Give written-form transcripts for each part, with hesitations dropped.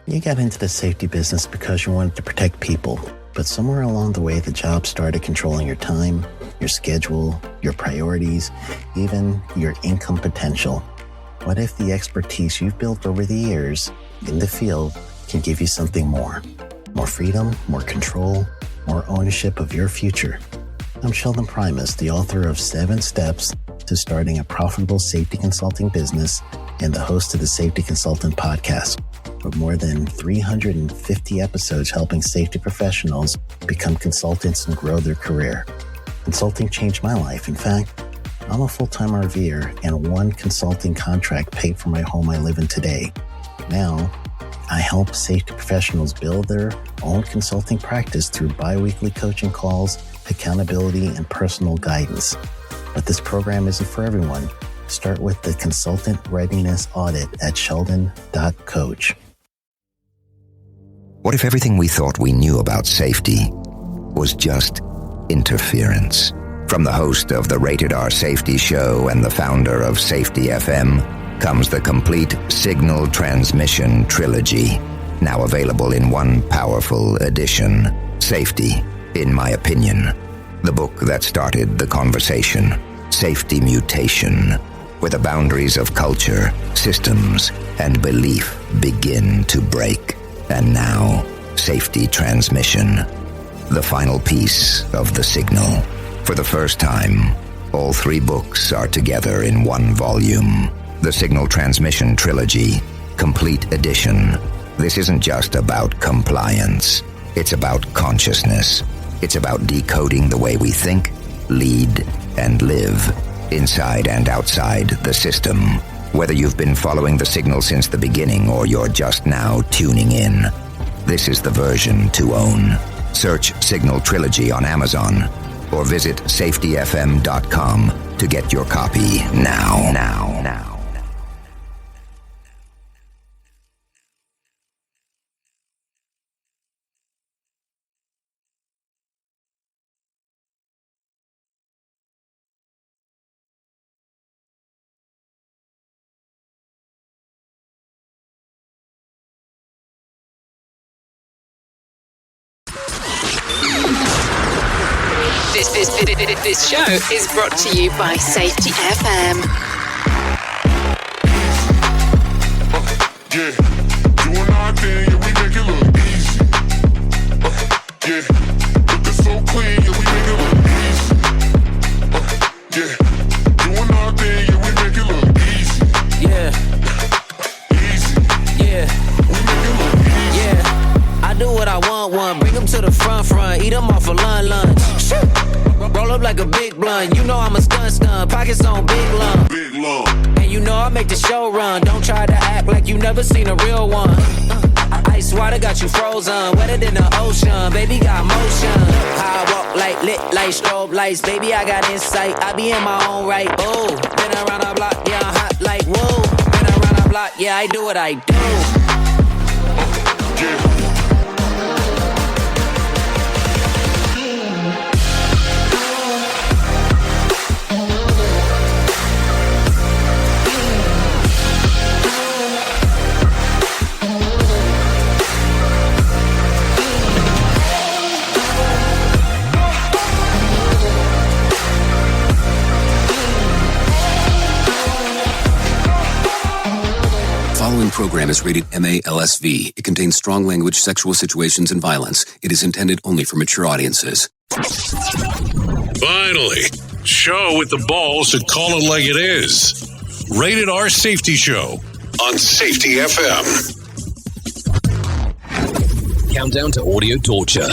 You got into the safety business because you wanted to protect people, but somewhere along the way, the job started controlling your time, your schedule, your priorities, even your income potential. What if the expertise you've built over the years in the field can give you something more? More freedom, more control, more ownership of your future. I'm Sheldon Primus, the author of 7 Steps to Starting a Profitable Safety Consulting Business and the host of the Safety Consultant Podcast, with more than 350 episodes helping safety professionals become consultants and grow their career. Consulting changed my life. In fact, I'm a full-time RVer, and one consulting contract paid for my home I live in today. Now, I help safety professionals build their own consulting practice through bi-weekly coaching calls, accountability, and personal guidance. But this program isn't for everyone. Start with the Consultant Readiness Audit at sheldon.coach. What if everything we thought we knew about safety was just interference? From the host of the Rated R Safety Show and the founder of Safety FM comes the complete signal transmission trilogy, now available in one powerful edition. Safety, in my opinion, the book that started the conversation. Safety Mutation, where the boundaries of culture, systems, and belief begin to break. And now, Safety Transmission, the final piece of the signal. For the first time, all 3 books are together in one volume. The Signal Transmission Trilogy, Complete Edition. This isn't just about compliance. It's about consciousness. It's about decoding the way we think, lead, and live, inside and outside the system. Whether you've been following the signal since the beginning or you're just now tuning in, this is the version to own. Search Signal Trilogy on Amazon or visit safetyfm.com to get your copy now. This show is brought to you by Safety FM. Yeah, doing our thing, yeah, we make it look easy. Yeah, looking so clean, yeah, we make it look easy. Yeah, doing our thing, yeah, we make it look easy. Yeah, Easy, yeah, we make it look easy. yeah. I do what I want, bring them to the front, eat them off for lunch. Roll up like a big blunt, you know I'm a stun, pockets on big lump. Big love. And you know I make the show run, don't try to act like you never seen a real one. Ice water got you frozen, wetter than the ocean, baby got motion. How I walk like lit like strobe lights, baby I got insight, I be in my own right, ooh. Been around the block, yeah I'm hot like woo. Been around the block, yeah I do what I do. Yeah. Following program is rated MA-LSV. It contains strong language, sexual situations, and violence. It is intended only for mature audiences. Finally, show with the balls to call it like it is. Rated R Safety Show on Safety FM. Countdown to audio torture.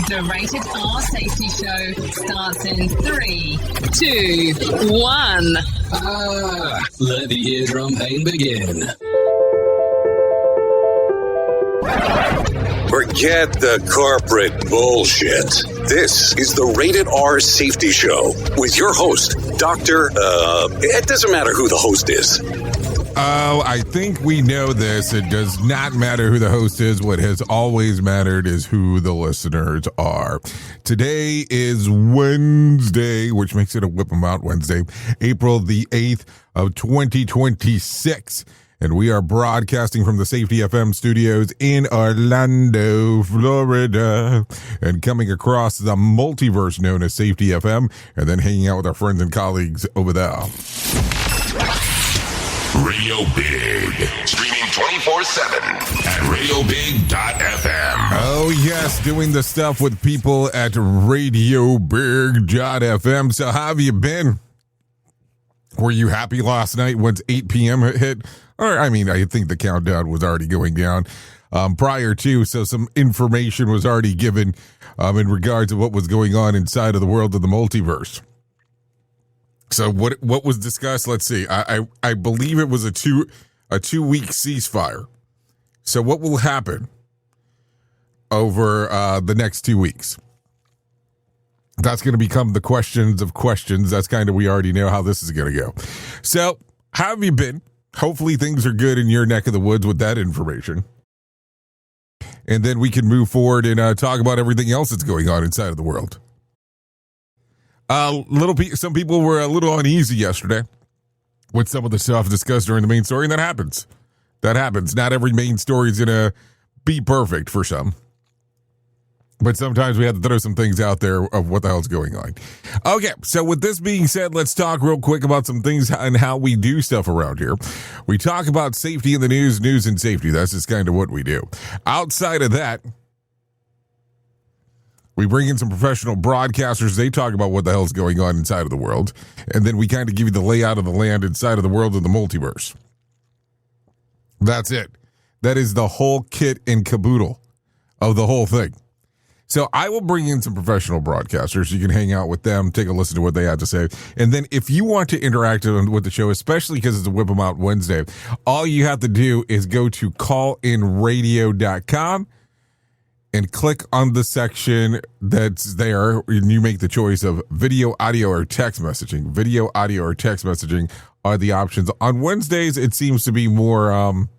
The Rated R Safety Show starts in 3, 2, 1. Let the eardrum pain begin. Forget the corporate bullshit. This is the Rated R Safety Show with your host, it doesn't matter who the host is. Oh, I think we know this. It does not matter who the host is. What has always mattered is who the listeners are. Today is Wednesday, which makes it a Whip 'em Out Wednesday, April the 8th of 2026. And we are broadcasting from the Safety FM studios in Orlando, Florida, and coming across the multiverse known as Safety FM, and then hanging out with our friends and colleagues over there. Radio Big, streaming 24/7 at radiobig.fm. Oh yes, doing the stuff with people at radiobig.fm. So how have you been? Were you happy last night once 8 p.m. hit? Or, I mean, I think the countdown was already going down prior to, so some information was already given in regards to what was going on inside of the world of the multiverse. So what was discussed? Let's see. I believe it was a 2-week ceasefire. So what will happen over the next 2 weeks? That's going to become the questions of questions. That's kind of, we already know how this is going to go. So how have you been? Hopefully things are good in your neck of the woods with that information. And then we can move forward and talk about everything else that's going on inside of the world. Some people were a little uneasy yesterday with some of the stuff discussed during the main story, and that happens. That happens. Not every main story is going to be perfect for some. But sometimes we have to throw some things out there of what the hell's going on. Okay, so with this being said, let's talk real quick about some things and how we do stuff around here. We talk about safety in the news and safety. That's just kind of what we do. Outside of that, we bring in some professional broadcasters. They talk about what the hell's going on inside of the world. And then we kind of give you the layout of the land inside of the world of the multiverse. That's it. That is the whole kit and caboodle of the whole thing. So I will bring in some professional broadcasters. You can hang out with them, take a listen to what they have to say. And then if you want to interact with the show, especially because it's a Whip 'em Out Wednesday, all you have to do is go to callinradio.com and click on the section that's there. And you make the choice of video, audio, or text messaging. Video, audio, or text messaging are the options. On Wednesdays, it seems to be more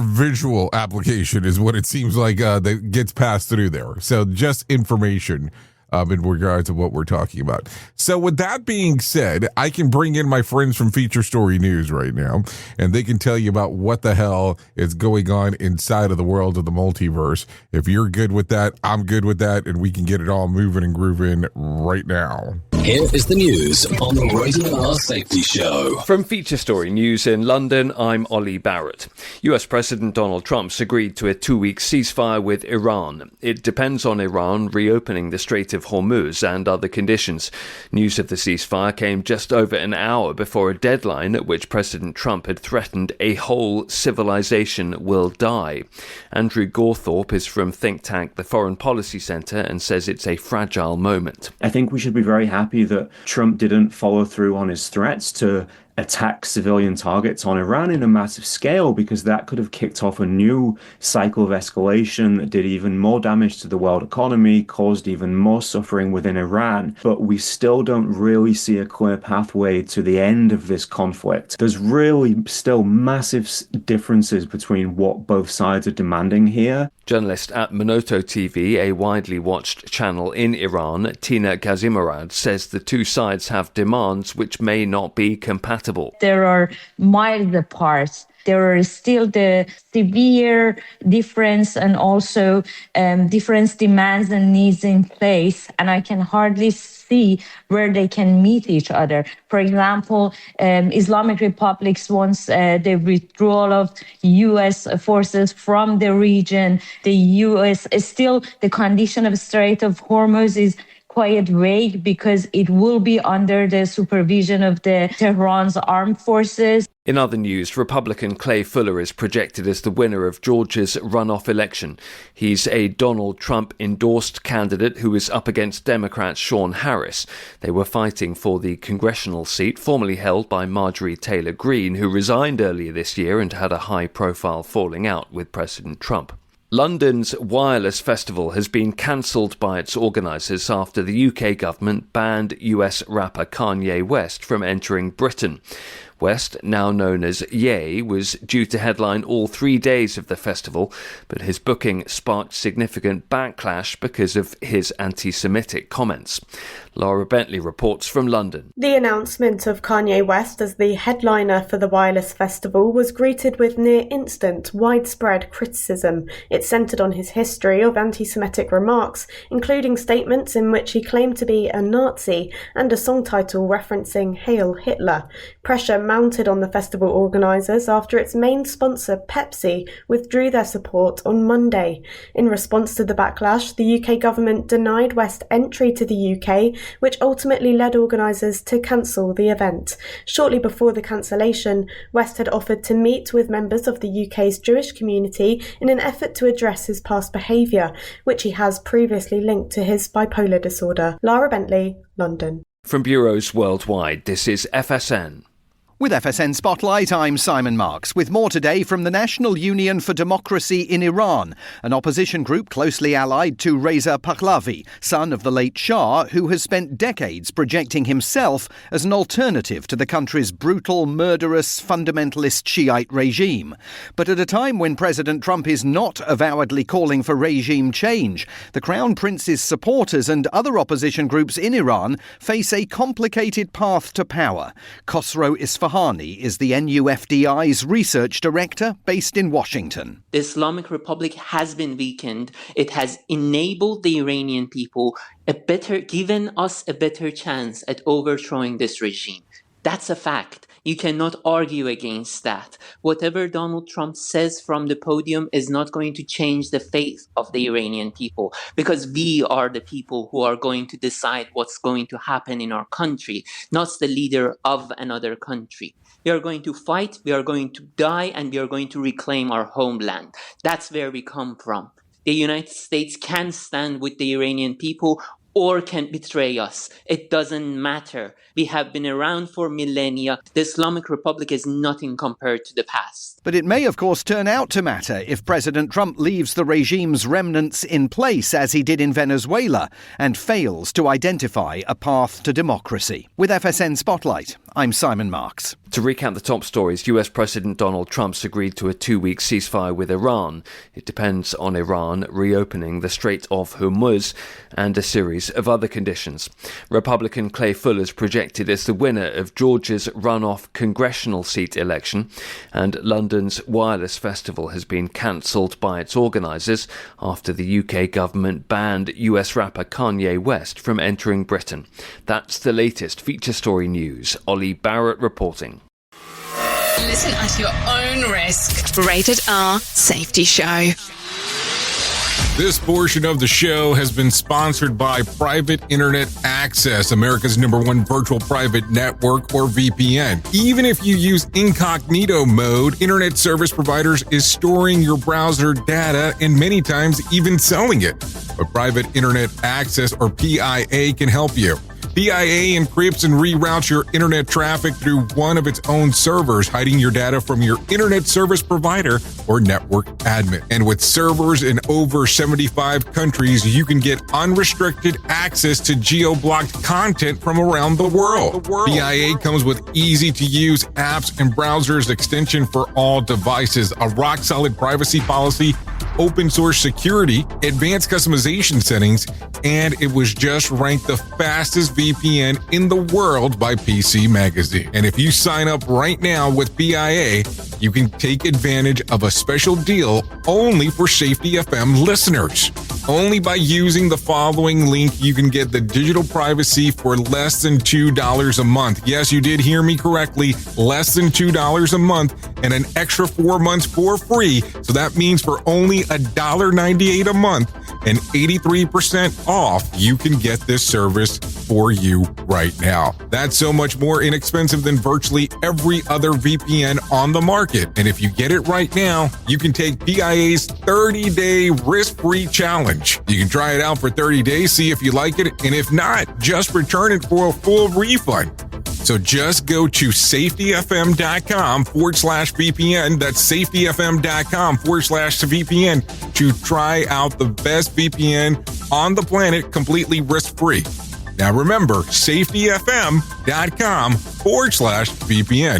visual application is what it seems like that gets passed through there. So just information in regards to what we're talking about. So with that being said, I can bring in my friends from Feature Story News right now, and they can tell you about what the hell is going on inside of the world of the multiverse. If you're good with that, I'm good with that, and we can get it all moving and grooving right now. Here is the news on the Rated R Safety Show. From Feature Story News in London, I'm Ollie Barrett. US President Donald Trump's agreed to a 2-week ceasefire with Iran. It depends on Iran reopening the Strait of Hormuz and other conditions. News of the ceasefire came just over an hour before a deadline at which President Trump had threatened a whole civilization will die. Andrew Gawthorpe is from think tank The Foreign Policy Center and says it's a fragile moment. I think we should be very happy that Trump didn't follow through on his threats to attack civilian targets on Iran in a massive scale, because that could have kicked off a new cycle of escalation that did even more damage to the world economy, caused even more suffering within Iran. But we still don't really see a clear pathway to the end of this conflict. There's really still massive differences between what both sides are demanding here. Journalist at Monoto TV, a widely watched channel in Iran, Tina Kazimurad, says the two sides have demands which may not be compatible. There are miles apart. There are still the severe difference and also different demands and needs in place, and I can hardly see where they can meet each other. For example, Islamic republics wants the withdrawal of U.S. forces from the region. The U.S. still, the condition of Strait of Hormuz is quite vague because it will be under the supervision of the Tehran's armed forces. In other news, Republican Clay Fuller is projected as the winner of Georgia's runoff election. He's a Donald Trump-endorsed candidate who is up against Democrat Sean Harris. They were fighting for the congressional seat formerly held by Marjorie Taylor Greene, who resigned earlier this year and had a high-profile falling out with President Trump. London's Wireless Festival has been cancelled by its organisers after the UK government banned US rapper Kanye West from entering Britain. West, now known as Ye, was due to headline all 3 days of the festival, but his booking sparked significant backlash because of his anti-Semitic comments. Laura Bentley reports from London. The announcement of Kanye West as the headliner for the Wireless Festival was greeted with near-instant, widespread criticism. It centred on his history of anti-Semitic remarks, including statements in which he claimed to be a Nazi and a song title referencing Hail Hitler. Pressure mounted on the festival organisers after its main sponsor, Pepsi, withdrew their support on Monday. In response to the backlash, the UK government denied West entry to the UK, which ultimately led organisers to cancel the event. Shortly before the cancellation, West had offered to meet with members of the UK's Jewish community in an effort to address his past behaviour, which he has previously linked to his bipolar disorder. Laura Bentley, London. From bureaus worldwide, this is FSN. With FSN Spotlight, I'm Simon Marks, with more today from the National Union for Democracy in Iran, an opposition group closely allied to Reza Pahlavi, son of the late Shah, who has spent decades projecting himself as an alternative to the country's brutal, murderous, fundamentalist Shiite regime. But at a time when President Trump is not avowedly calling for regime change, the Crown Prince's supporters and other opposition groups in Iran face a complicated path to power. Khosrow Isfahan is the NUFDI's research director based in Washington. The Islamic Republic has been weakened. It has enabled the Iranian people given us a better chance at overthrowing this regime. That's a fact. You cannot argue against that. Whatever Donald Trump says from the podium is not going to change the fate of the Iranian people, because we are the people who are going to decide what's going to happen in our country, not the leader of another country. We are going to fight, we are going to die, and we are going to reclaim our homeland. That's where we come from. The United States can stand with the Iranian people or can betray us. It doesn't matter. We have been around for millennia. The Islamic Republic is nothing compared to the past. But it may, of course, turn out to matter if President Trump leaves the regime's remnants in place, as he did in Venezuela, and fails to identify a path to democracy. With FSN Spotlight, I'm Simon Marks. To recap the top stories, US President Donald Trump's agreed to a 2-week ceasefire with Iran. It depends on Iran reopening the Strait of Hormuz and a series of other conditions. Republican Clay Fuller is projected as the winner of Georgia's runoff congressional seat election, and London's Wireless Festival has been cancelled by its organisers after the UK government banned US rapper Kanye West from entering Britain. That's the latest feature story news. Ollie Barrett reporting. Listen at your own risk. Rated R Safety Show. This portion of the show has been sponsored by Private Internet Access, America's #1 virtual private network, or VPN. Even if you use incognito mode, internet service providers is storing your browser data and many times even selling it. But Private Internet Access, or PIA, can help you. PIA encrypts and reroutes your internet traffic through one of its own servers, hiding your data from your internet service provider or network admin. And with servers in over 75 countries, you can get unrestricted access to geo-blocked content from around the world. PIA comes with easy-to-use apps and browsers extension for all devices, a rock-solid privacy policy, open source security, advanced customization settings, and it was just ranked the fastest VPN in the world by PC Magazine. And if you sign up right now with PIA, you can take advantage of a special deal only for Safety FM listeners. Only by using the following link, you can get the digital privacy for less than $2 a month. Yes, you did hear me correctly, less than $2 a month, and an extra 4 months for free. So that means for only $1.98 a month and 83% off, you can get this service for you right now. That's so much more inexpensive than virtually every other VPN on the market. And if you get it right now, you can take PIA's 30-day risk-free challenge. You can try it out for 30 days, see if you like it, and if not, just return it for a full refund. So just go to safetyfm.com/VPN. That's safetyfm.com/VPN to try out the best VPN on the planet completely risk-free. Now remember, safetyfm.com/VPN.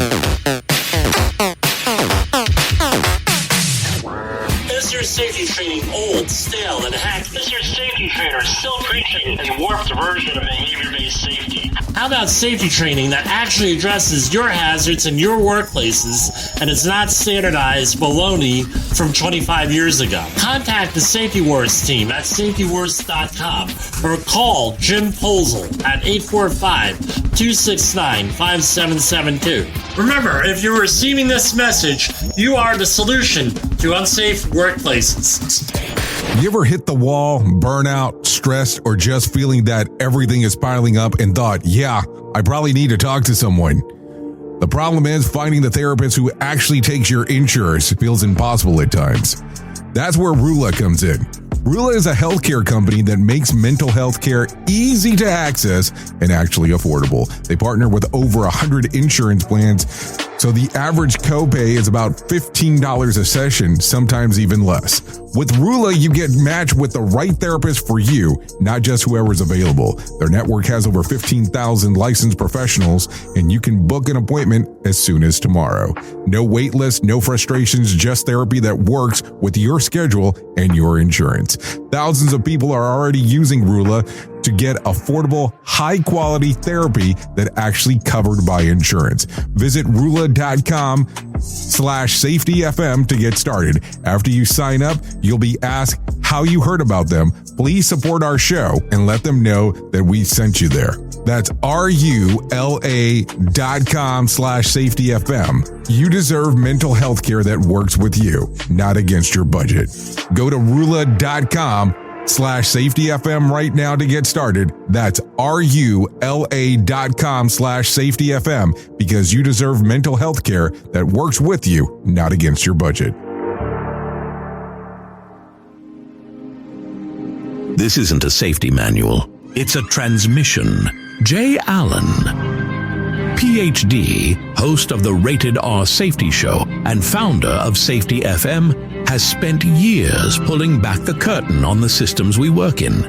Is your safety training old, stale, and hacked? Is your safety trainer still preaching a warped version of behavior-based safety? How about safety training that actually addresses your hazards in your workplaces and is not standardized baloney from 25 years ago? Contact the Safety Wars team at safetywars.com or call Jim Posel at 845-269-5772. Remember, if you're receiving this message, you are the solution to unsafe workplaces. You ever hit the wall, burnout, stressed, or just feeling that everything is piling up and thought, yeah, I probably need to talk to someone? The problem is finding the therapist who actually takes your insurance feels impossible at times. That's where Rula comes in. Rula is a healthcare company that makes mental health care easy to access and actually affordable. They partner with over 100 insurance plans, so the average copay is about $15 a session, sometimes even less. With Rula, you get matched with the right therapist for you, not just whoever's available. Their network has over 15,000 licensed professionals, and you can book an appointment as soon as tomorrow. No wait list, no frustrations, just therapy that works with your schedule and your insurance. Thousands of people are already using Rula to get affordable, high-quality therapy that actually covered by insurance. Visit Rula.com/safetyfm to get started. After you sign up, you'll be asked how you heard about them. Please support our show and let them know that we sent you there. That's RULA.com/safetyfm. You deserve mental health care that works with you, not against your budget. Go to Rula.com/safetyfm right now to get started. That's RULA.com/safetyfm, because you deserve mental health care that works with you, not against your budget. This isn't a safety manual. It's a transmission. Jay Allen, PhD, host of the Rated R Safety Show and founder of Safety FM, has spent years pulling back the curtain on the systems we work in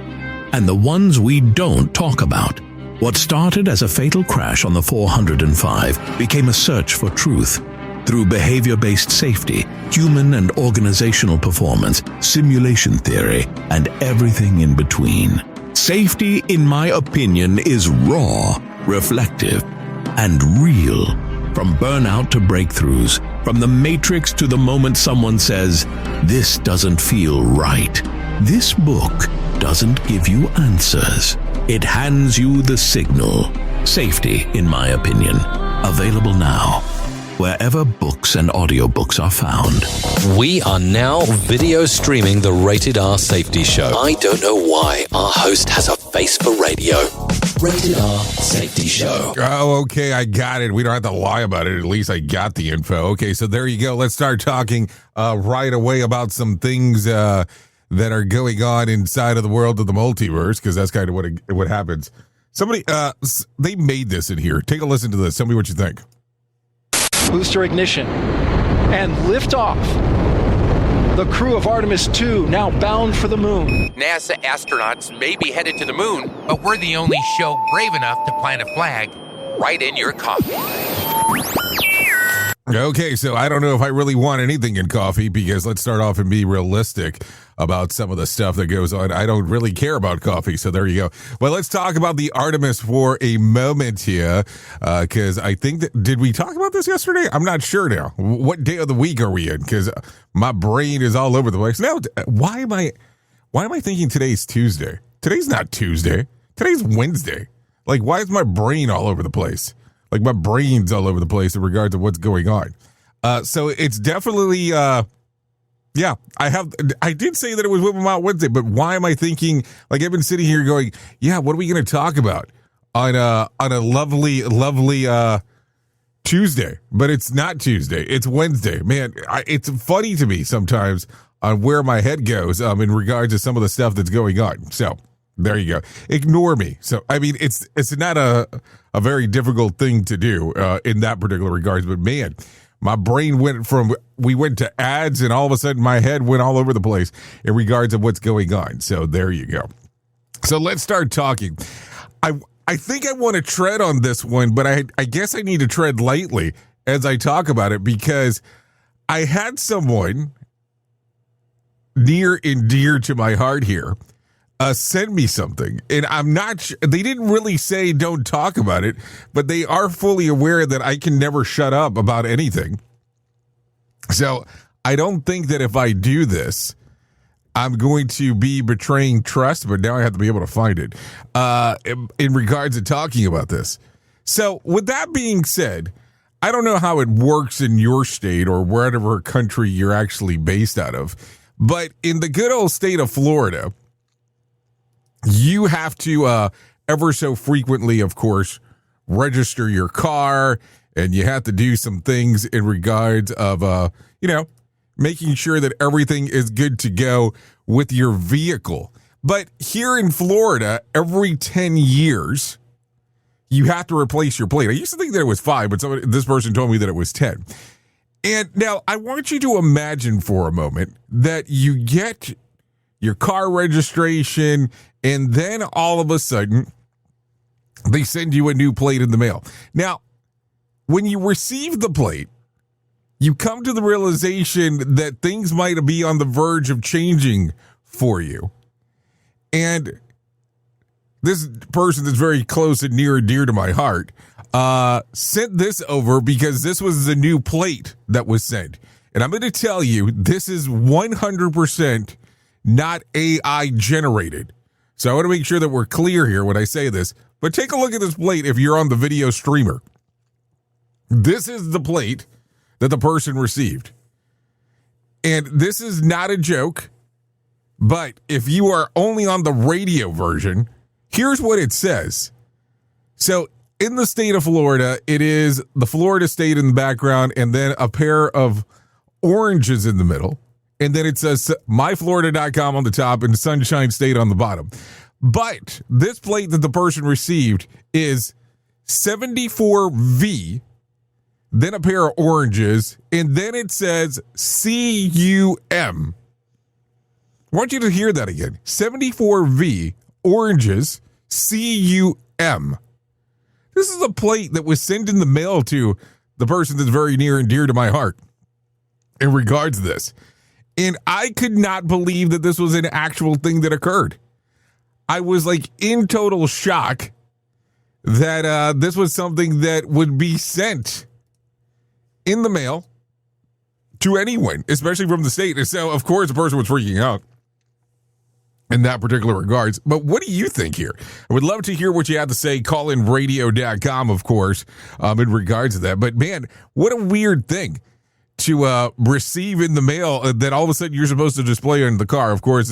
and the ones we don't talk about. What started as a fatal crash on the 405 became a search for truth through behavior-based safety, human and organizational performance, simulation theory, and everything in between. Safety, in my opinion, is raw, reflective, and real. From burnout to breakthroughs, from the matrix to the moment someone says, "This doesn't feel right." This book doesn't give you answers. It hands you the signal. Safety, in my opinion. Available now, wherever books and audiobooks are found. We are now video streaming the Rated R Safety Show. I don't know why our host has a face for radio. Rated R Safety Show. Oh, okay, I got it. We don't have to lie about it. At least I got the info. Okay, so there you go. Let's start talking right away about some things that are going on inside of the world of the multiverse, because that's kind of what happens. Somebody, they made this in here. Take a listen to this. Tell me what you think. Booster ignition and liftoff. The crew of Artemis 2 now bound for the moon. NASA astronauts may be headed to the moon, but we're the only show brave enough to plant a flag right in your coffee. Okay, so I don't know if I really want anything in coffee, because let's start off and be realistic about some of the stuff that goes on. I don't really care about coffee, so there you go. Well, let's talk about the Artemis for a moment here, because I think that, did we talk about this yesterday? I'm not sure now. What day of the week are we in? Because my brain is all over the place. Now, why am I thinking today's Tuesday? Today's not Tuesday. Today's Wednesday. Like, why is my brain all over the place? Like, my brain's all over the place in regards to what's going on. So it's definitely, yeah, I did say that it was Whip 'em Out Wednesday, but why am I thinking, like, I've been sitting here going, yeah, what are we going to talk about on a lovely Tuesday? But it's not Tuesday. It's Wednesday. Man, it's funny to me sometimes on where my head goes in regards to some of the stuff that's going on. So there you go. Ignore me. So, I mean, it's not a very difficult thing to do in that particular regards, but man, my brain we went to ads, and all of a sudden my head went all over the place in regards of what's going on. So there you go. So let's start talking. I think I want to tread on this one, but I guess I need to tread lightly as I talk about it, because I had someone near and dear to my heart here send me something, and I'm not they didn't really say don't talk about it, but they are fully aware that I can never shut up about anything. So I don't think that if I do this, I'm going to be betraying trust, but now I have to be able to find it in regards to talking about this. So with that being said, I don't know how it works in your state or wherever country you're actually based out of, but in the good old state of Florida, you have to ever so frequently, of course, register your car, and you have to do some things in regards of, making sure that everything is good to go with your vehicle. But here in Florida, every 10 years, you have to replace your plate. I used to think that it was 5, but this person told me that it was 10. And now I want you to imagine for a moment that you get your car registration, and then all of a sudden, they send you a new plate in the mail. Now, when you receive the plate, you come to the realization that things might be on the verge of changing for you. And this person that's very close and near and dear to my heart sent this over because this was the new plate that was sent. And I'm going to tell you, this is 100% not AI generated. So I want to make sure that we're clear here when I say this. But take a look at this plate if you're on the video streamer. This is the plate that the person received. And this is not a joke, but if you are only on the radio version, here's what it says. So in the state of Florida, it is the Florida state in the background and then a pair of oranges in the middle. And then it says myflorida.com on the top and Sunshine State on the bottom. But this plate that the person received is 74V, then a pair of oranges, and then it says CUM. I want you to hear that again. 74V, oranges, CUM. This is a plate that was sent in the mail to the person that's very near and dear to my heart in regards to this. And I could not believe that this was an actual thing that occurred. I was like in total shock that this was something that would be sent in the mail to anyone, especially from the state. And so, of course, the person was freaking out in that particular regards. But what do you think here? I would love to hear what you have to say. Callinradio.com, of course, in regards to that. But man, what a weird thing to receive in the mail that all of a sudden you're supposed to display in the car. Of course,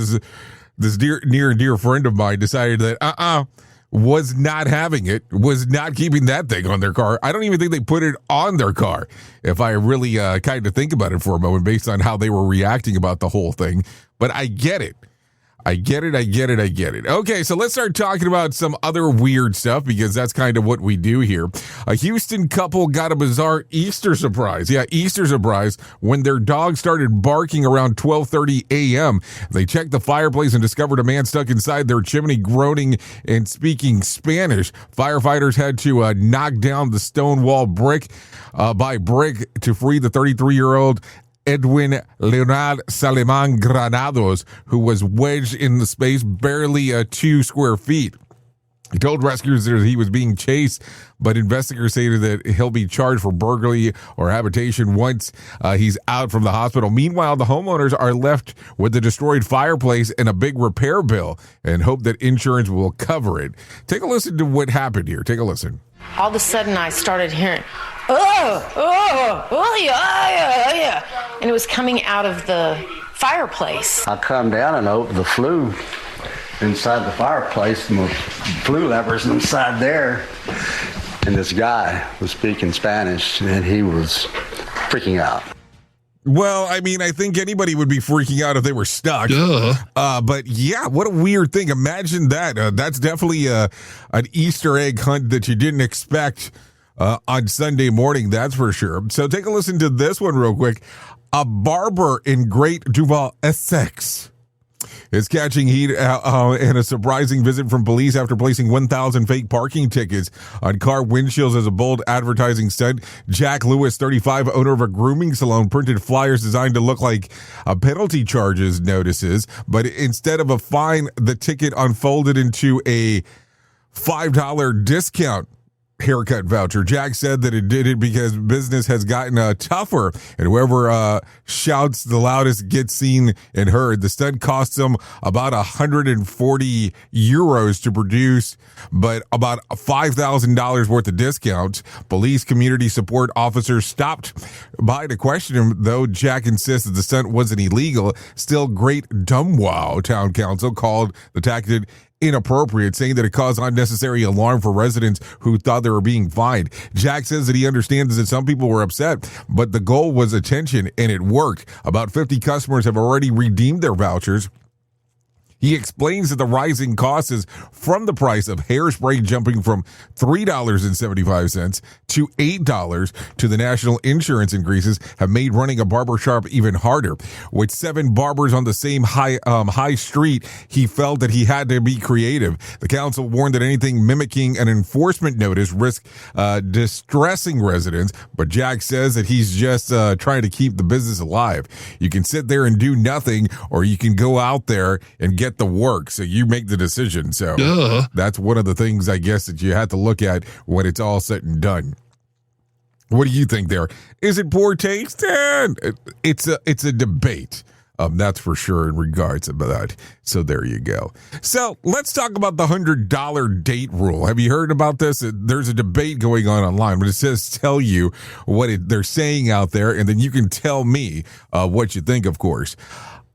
this near and dear friend of mine decided that was not having it, was not keeping that thing on their car. I don't even think they put it on their car, if I really kind of think about it for a moment, based on how they were reacting about the whole thing. But I get it. I get it. Okay, so let's start talking about some other weird stuff, because that's kind of what we do here. A Houston couple got a bizarre Easter surprise. Yeah, Easter surprise when their dog started barking around 12:30 a.m. They checked the fireplace and discovered a man stuck inside their chimney groaning and speaking Spanish. Firefighters had to knock down the stone wall brick by brick to free the 33-year-old Edwin Leonard Saleman Granados, who was wedged in the space barely 2 square feet. He told rescuers that he was being chased, but investigators say that he'll be charged for burglary or habitation once he's out from the hospital. Meanwhile, the homeowners are left with the destroyed fireplace and a big repair bill and hope that insurance will cover it. Take a listen to what happened here. Take a listen. All of a sudden, I started hearing, yeah. And it was coming out of the fireplace. I come down and opened the flue inside the fireplace, and the flue lever's inside there. And this guy was speaking Spanish, and he was freaking out. Well, I mean, I think anybody would be freaking out if they were stuck. But yeah, what a weird thing. Imagine that. That's definitely an Easter egg hunt that you didn't expect on Sunday morning, that's for sure. So take a listen to this one real quick. A barber in Great Duval, Essex, is catching heat and a surprising visit from police after placing 1,000 fake parking tickets on car windshields as a bold advertising stunt. Jack Lewis, 35, owner of a grooming salon, printed flyers designed to look like penalty charges notices, but instead of a fine, the ticket unfolded into a $5 discount haircut voucher. Jack said that it did it because business has gotten tougher, and whoever shouts the loudest gets seen and heard. The stunt cost them about 140 euros to produce, but about $5,000 worth of discounts. Police community support officers stopped by to question him, though Jack insists that the stunt wasn't illegal. Still, Great Dumwow Town Council called the tactic inappropriate, saying that it caused unnecessary alarm for residents who thought they were being fined. Jack says that he understands that some people were upset, but the goal was attention, and it worked. About 50 customers have already redeemed their vouchers. He explains that the rising cost is from the price of hairspray jumping from $3.75 to $8 to the national insurance increases have made running a barber shop even harder. With 7 barbers on the same high street, he felt that he had to be creative. The council warned that anything mimicking an enforcement notice risked distressing residents, but Jack says that he's just trying to keep the business alive. You can sit there and do nothing, or you can go out there and get the work, so you make the decision. So that's one of the things, I guess, that you have to look at when it's all said and done. What do you think there? Is it poor taste? It's a debate. That's for sure in regards to that. So there you go. So let's talk about the $100 date rule. Have you heard about this? There's a debate going on online, but it says tell you what they're saying out there, and then you can tell me what you think, of course.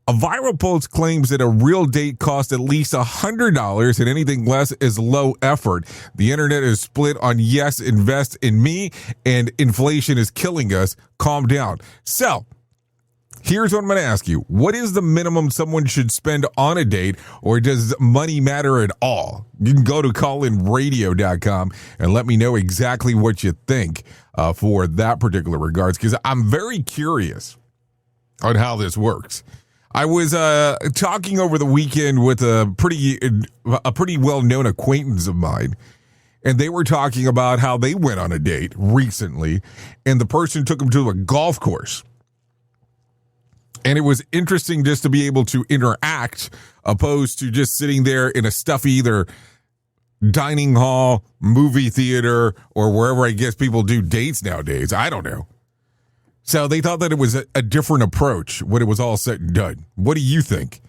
A viral post claims that a real date costs at least $100 and anything less is low effort. The internet is split on yes, invest in me, and inflation is killing us. Calm down. So, here's what I'm going to ask you. What is the minimum someone should spend on a date, or does money matter at all? You can go to callinradio.com and let me know exactly what you think for that particular regards, because I'm very curious on how this works. I was talking over the weekend with a pretty well-known acquaintance of mine, and they were talking about how they went on a date recently, and the person took them to a golf course. And it was interesting just to be able to interact opposed to just sitting there in a stuffy either dining hall, movie theater, or wherever I guess people do dates nowadays. I don't know. So they thought that it was a different approach when it was all said and done. What do you think?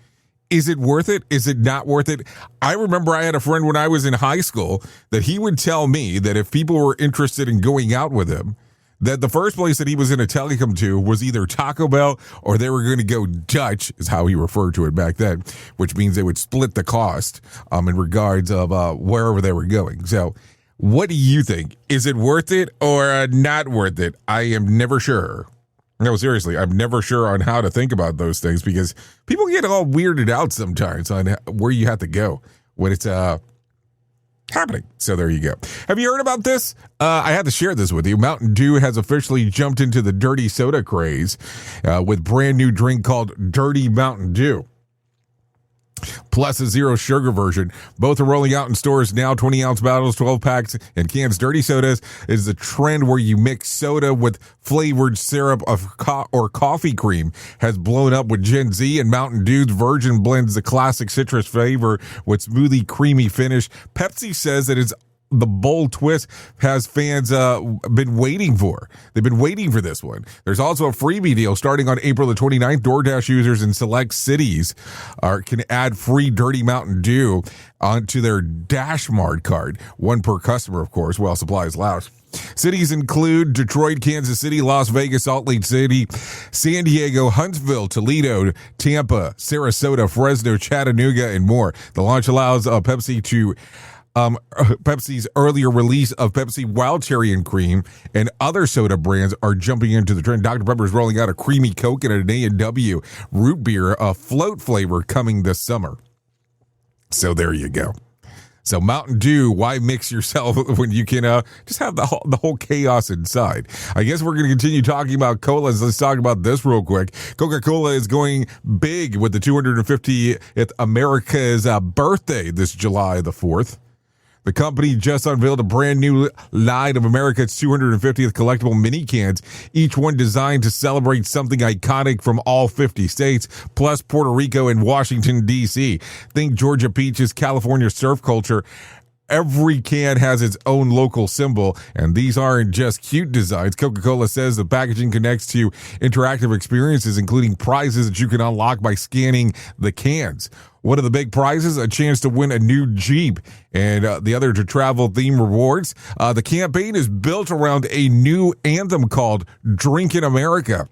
Is it worth it? Is it not worth it? I remember I had a friend when I was in high school that he would tell me that if people were interested in going out with him, that the first place that he was going to take them to was either Taco Bell or they were going to go Dutch, is how he referred to it back then, which means they would split the cost in regards of wherever they were going. So what do you think? Is it worth it or not worth it? I am never sure. No, seriously, I'm never sure on how to think about those things because people get all weirded out sometimes on where you have to go when it's happening. So there you go. Have you heard about this? I had to share this with you. Mountain Dew has officially jumped into the dirty soda craze with brand new drink called Dirty Mountain Dew, plus a zero sugar version. Both are rolling out in stores now. 20-ounce bottles, 12 packs, and cans. Dirty sodas is a trend where you mix soda with flavored syrup or coffee cream. Has blown up with Gen Z, and Mountain Dew's version blends the classic citrus flavor with smoothie, creamy finish. Pepsi says that it's the bold twist has fans been waiting for. They've been waiting for this one. There's also a freebie deal starting on April the 29th. DoorDash users in select cities can add free Dirty Mountain Dew onto their DashMart card. One per customer, of course, while supplies last. Cities include Detroit, Kansas City, Las Vegas, Salt Lake City, San Diego, Huntsville, Toledo, Tampa, Sarasota, Fresno, Chattanooga, and more. The launch allows Pepsi to Pepsi's earlier release of Pepsi Wild Cherry and Cream and other soda brands are jumping into the trend. Dr. Pepper is rolling out a creamy Coke and an A&W root beer, a float flavor coming this summer. So there you go. So Mountain Dew, why mix yourself when you can just have the whole chaos inside? I guess we're going to continue talking about colas. Let's talk about this real quick. Coca-Cola is going big with the 250th America's birthday this July the 4th. The company just unveiled a brand new line of America's 250th collectible mini cans, each one designed to celebrate something iconic from all 50 states, plus Puerto Rico and Washington, D.C. Think Georgia peaches, California surf culture. Every can has its own local symbol, and these aren't just cute designs. Coca-Cola says the packaging connects to interactive experiences, including prizes that you can unlock by scanning the cans. One of the big prizes, a chance to win a new Jeep, and the other to travel theme rewards. The campaign is built around a new anthem called Drink in America.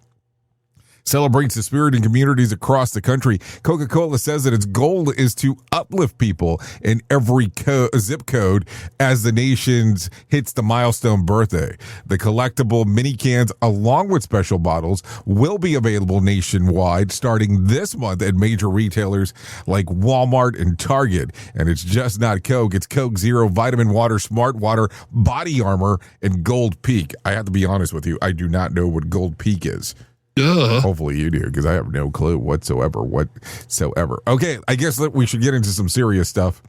Celebrates the spirit in communities across the country. Coca-Cola says that its goal is to uplift people in every zip code as the nation hits the milestone birthday. The collectible mini cans, along with special bottles, will be available nationwide starting this month at major retailers like Walmart and Target. And it's just not Coke. It's Coke Zero, Vitamin Water, Smart Water, Body Armor, and Gold Peak. I have to be honest with you. I do not know what Gold Peak is. Hopefully you do, because I have no clue whatsoever. Okay, I guess that we should get into some serious stuff.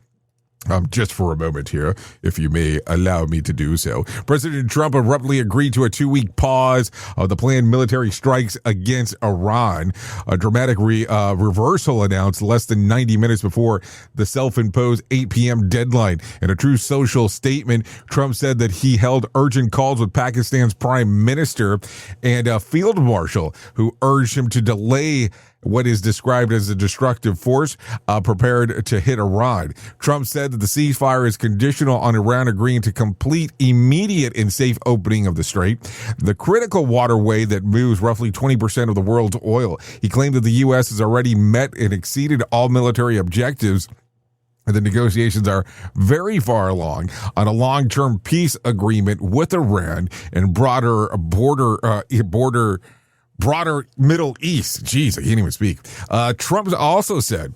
Just for a moment here, if you may allow me to do so. President Trump abruptly agreed to a 2-week pause of the planned military strikes against Iran. A dramatic reversal announced less than 90 minutes before the self-imposed 8 p.m. deadline. In a true social statement, Trump said that he held urgent calls with Pakistan's prime minister and a field marshal who urged him to delay what is described as a destructive force prepared to hit Iran. Trump said that the ceasefire is conditional on Iran agreeing to complete immediate and safe opening of the strait, the critical waterway that moves roughly 20% of the world's oil. He claimed that the U.S. has already met and exceeded all military objectives. The negotiations are very far along on a long-term peace agreement with Iran and broader Middle East. Jeez, I can't even speak. Trump also said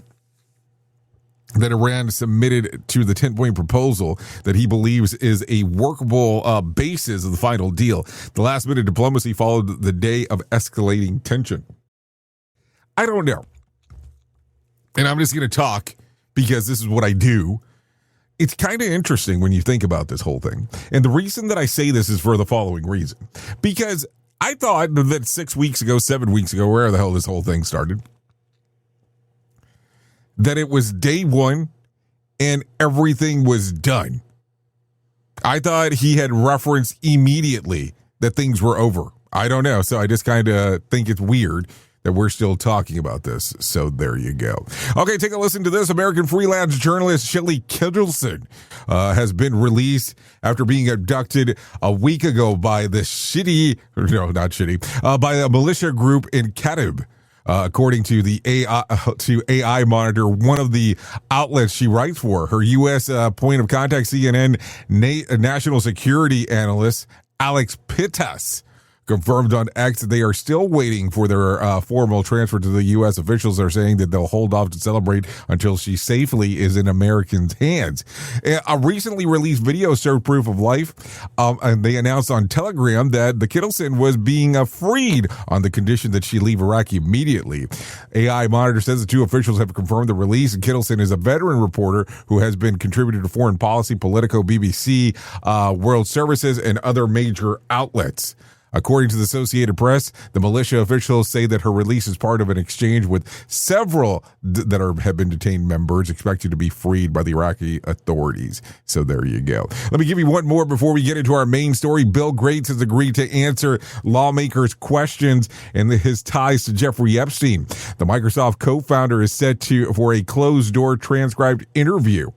that Iran submitted to the 10-point proposal that he believes is a workable basis of the final deal. The last-minute diplomacy followed the day of escalating tension. I don't know. And I'm just going to talk because this is what I do. It's kind of interesting when you think about this whole thing. And the reason that I say this is for the following reason. Because I thought that 7 weeks ago, where the hell this whole thing started, that it was day one and everything was done. I thought he had referenced immediately that things were over. I don't know. So I just kind of think it's weird that we're still talking about this. So there you go. Okay, take a listen to this. American freelance journalist Shelley Kittleson has been released after being abducted a week ago by the by a militia group in Katib. According to the AI Monitor, one of the outlets she writes for, her U.S. point of contact, CNN national security analyst Alex Pittas, confirmed on X that they are still waiting for their formal transfer to the U.S. Officials are saying that they'll hold off to celebrate until she safely is in Americans' hands. A recently released video showed proof of life, and they announced on Telegram that the Kittleson was being freed on the condition that she leave Iraq immediately. AI Monitor says the two officials have confirmed the release, and Kittleson is a veteran reporter who has been contributed to Foreign Policy, Politico, BBC, World Services, and other major outlets. According to the Associated Press, the militia officials say that her release is part of an exchange with several have been detained members expected to be freed by the Iraqi authorities. So there you go. Let me give you one more before we get into our main story. Bill Gates has agreed to answer lawmakers' questions and his ties to Jeffrey Epstein. The Microsoft co-founder is set for a closed-door transcribed interview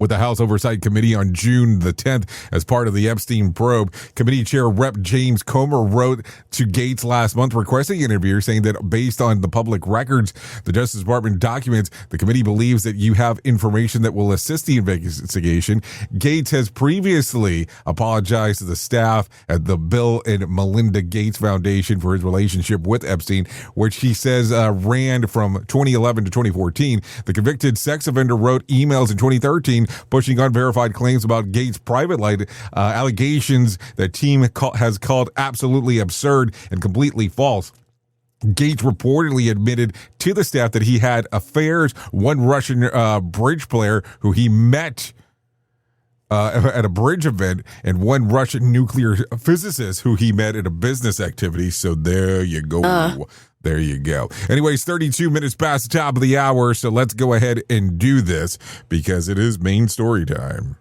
with the House Oversight Committee on June the 10th as part of the Epstein probe. Committee Chair Rep. James Comer wrote to Gates last month requesting an interview, saying that based on the public records, the Justice Department documents, the committee believes that you have information that will assist the investigation. Gates has previously apologized to the staff at the Bill and Melinda Gates Foundation for his relationship with Epstein, which he says ran from 2011 to 2014. The convicted sex offender wrote emails in 2013 pushing unverified claims about Gates' private life, allegations that team has called absolutely absurd and completely false. Gates reportedly admitted to the staff that he had affairs. One Russian bridge player who he met at a bridge event, and one Russian nuclear physicist who he met at a business activity. So there you go. There you go. Anyways, 32 minutes past the top of the hour, so let's go ahead and do this because it is main story time.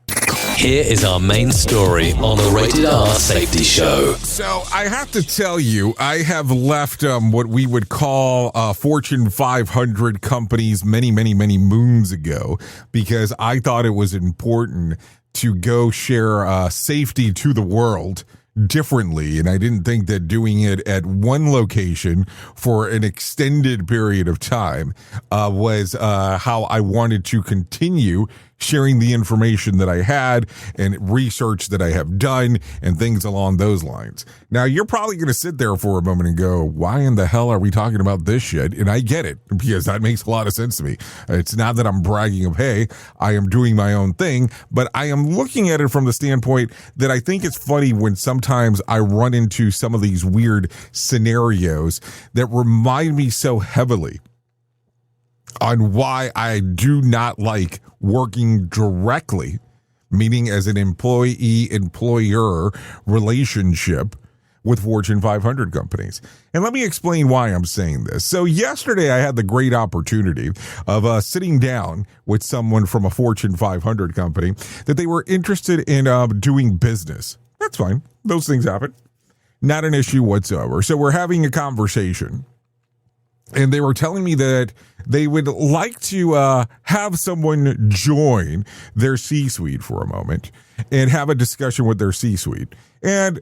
Here is our main story on the Rated R Safety Show. So I have to tell you, I have left what we would call Fortune 500 companies many moons ago because I thought it was important to go share safety to the world differently, and I didn't think that doing it at one location for an extended period of time was how I wanted to continue sharing the information that I had and research that I have done and things along those lines. Now, you're probably going to sit there for a moment and go, why in the hell are we talking about this shit? And I get it, because that makes a lot of sense to me. It's not that I'm bragging of, hey, I am doing my own thing, but I am looking at it from the standpoint that I think it's funny when sometimes I run into some of these weird scenarios that remind me so heavily on why I do not like working directly, meaning as an employee-employer relationship with Fortune 500 companies. And let me explain why I'm saying this. So yesterday I had the great opportunity of sitting down with someone from a Fortune 500 company that they were interested in doing business. That's fine. Those things happen. Not an issue whatsoever. So we're having a conversation. And they were telling me that they would like to have someone join their C-suite for a moment and have a discussion with their C-suite. And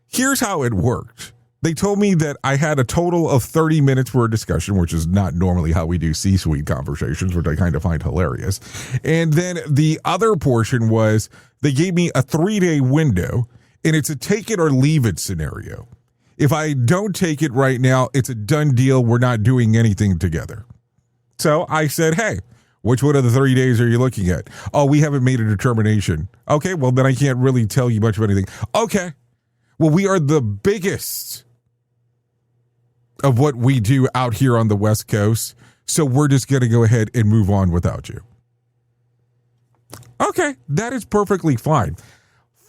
here's how it worked. They told me that I had a total of 30 minutes for a discussion, which is not normally how we do C-suite conversations, which I kind of find hilarious. And then the other portion was they gave me a 3-day window, and it's a take it or leave it scenario. If I don't take it right now, it's a done deal. We're not doing anything together. So I said, hey, which one of the 3 days are you looking at? Oh, we haven't made a determination. Okay, well, then I can't really tell you much of anything. Okay, well, we are the biggest of what we do out here on the West Coast. So we're just going to go ahead and move on without you. Okay, that is perfectly fine.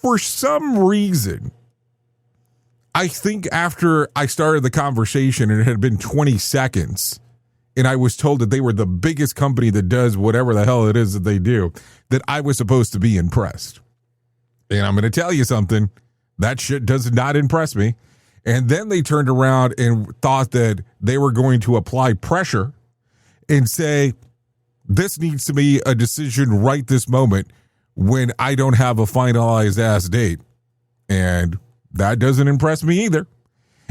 For some reason, I think after I started the conversation and it had been 20 seconds and I was told that they were the biggest company that does whatever the hell it is that they do, that I was supposed to be impressed. And I'm going to tell you something, that shit does not impress me. And then they turned around and thought that they were going to apply pressure and say, this needs to be a decision right this moment when I don't have a finalized ass date. And that doesn't impress me either.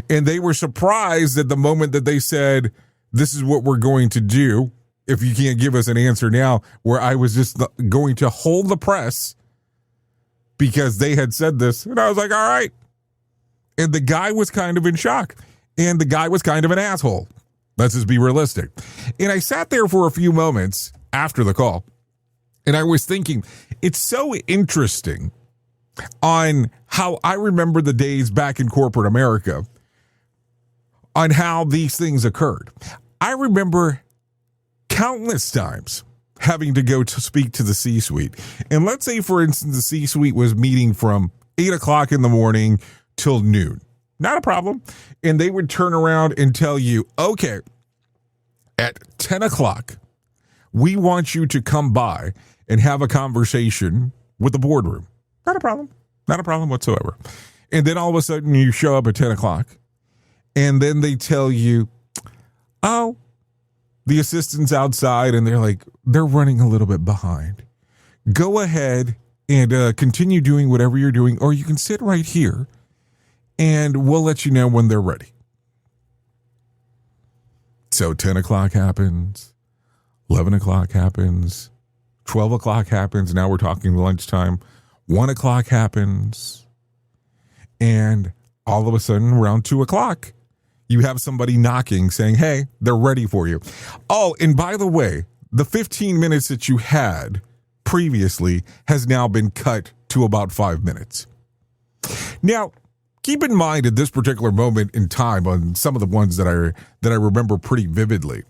And they were surprised at the moment that they said, this is what we're going to do if you can't give us an answer now, where I was just going to hold the press because they had said this. And I was like, all right. And the guy was kind of in shock. And the guy was kind of an asshole. Let's just be realistic. And I sat there for a few moments after the call. And I was thinking, it's so interesting on how I remember the days back in corporate America on how these things occurred. I remember countless times having to go to speak to the C-suite. And let's say, for instance, the C-suite was meeting from 8 o'clock in the morning till noon. Not a problem. And they would turn around and tell you, okay, at 10 o'clock, we want you to come by and have a conversation with the boardroom. Not a problem. Not a problem whatsoever. And then all of a sudden you show up at 10 o'clock and then they tell you, oh, the assistant's outside and they're like, they're running a little bit behind. Go ahead and continue doing whatever you're doing, or you can sit right here and we'll let you know when they're ready. So 10 o'clock happens, 11 o'clock happens, 12 o'clock happens. Now we're talking lunchtime. 1 o'clock happens, and all of a sudden, around 2 o'clock, you have somebody knocking saying, hey, they're ready for you. Oh, and by the way, the 15 minutes that you had previously has now been cut to about 5 minutes. Now, keep in mind at this particular moment in time on some of the ones that I remember pretty vividly.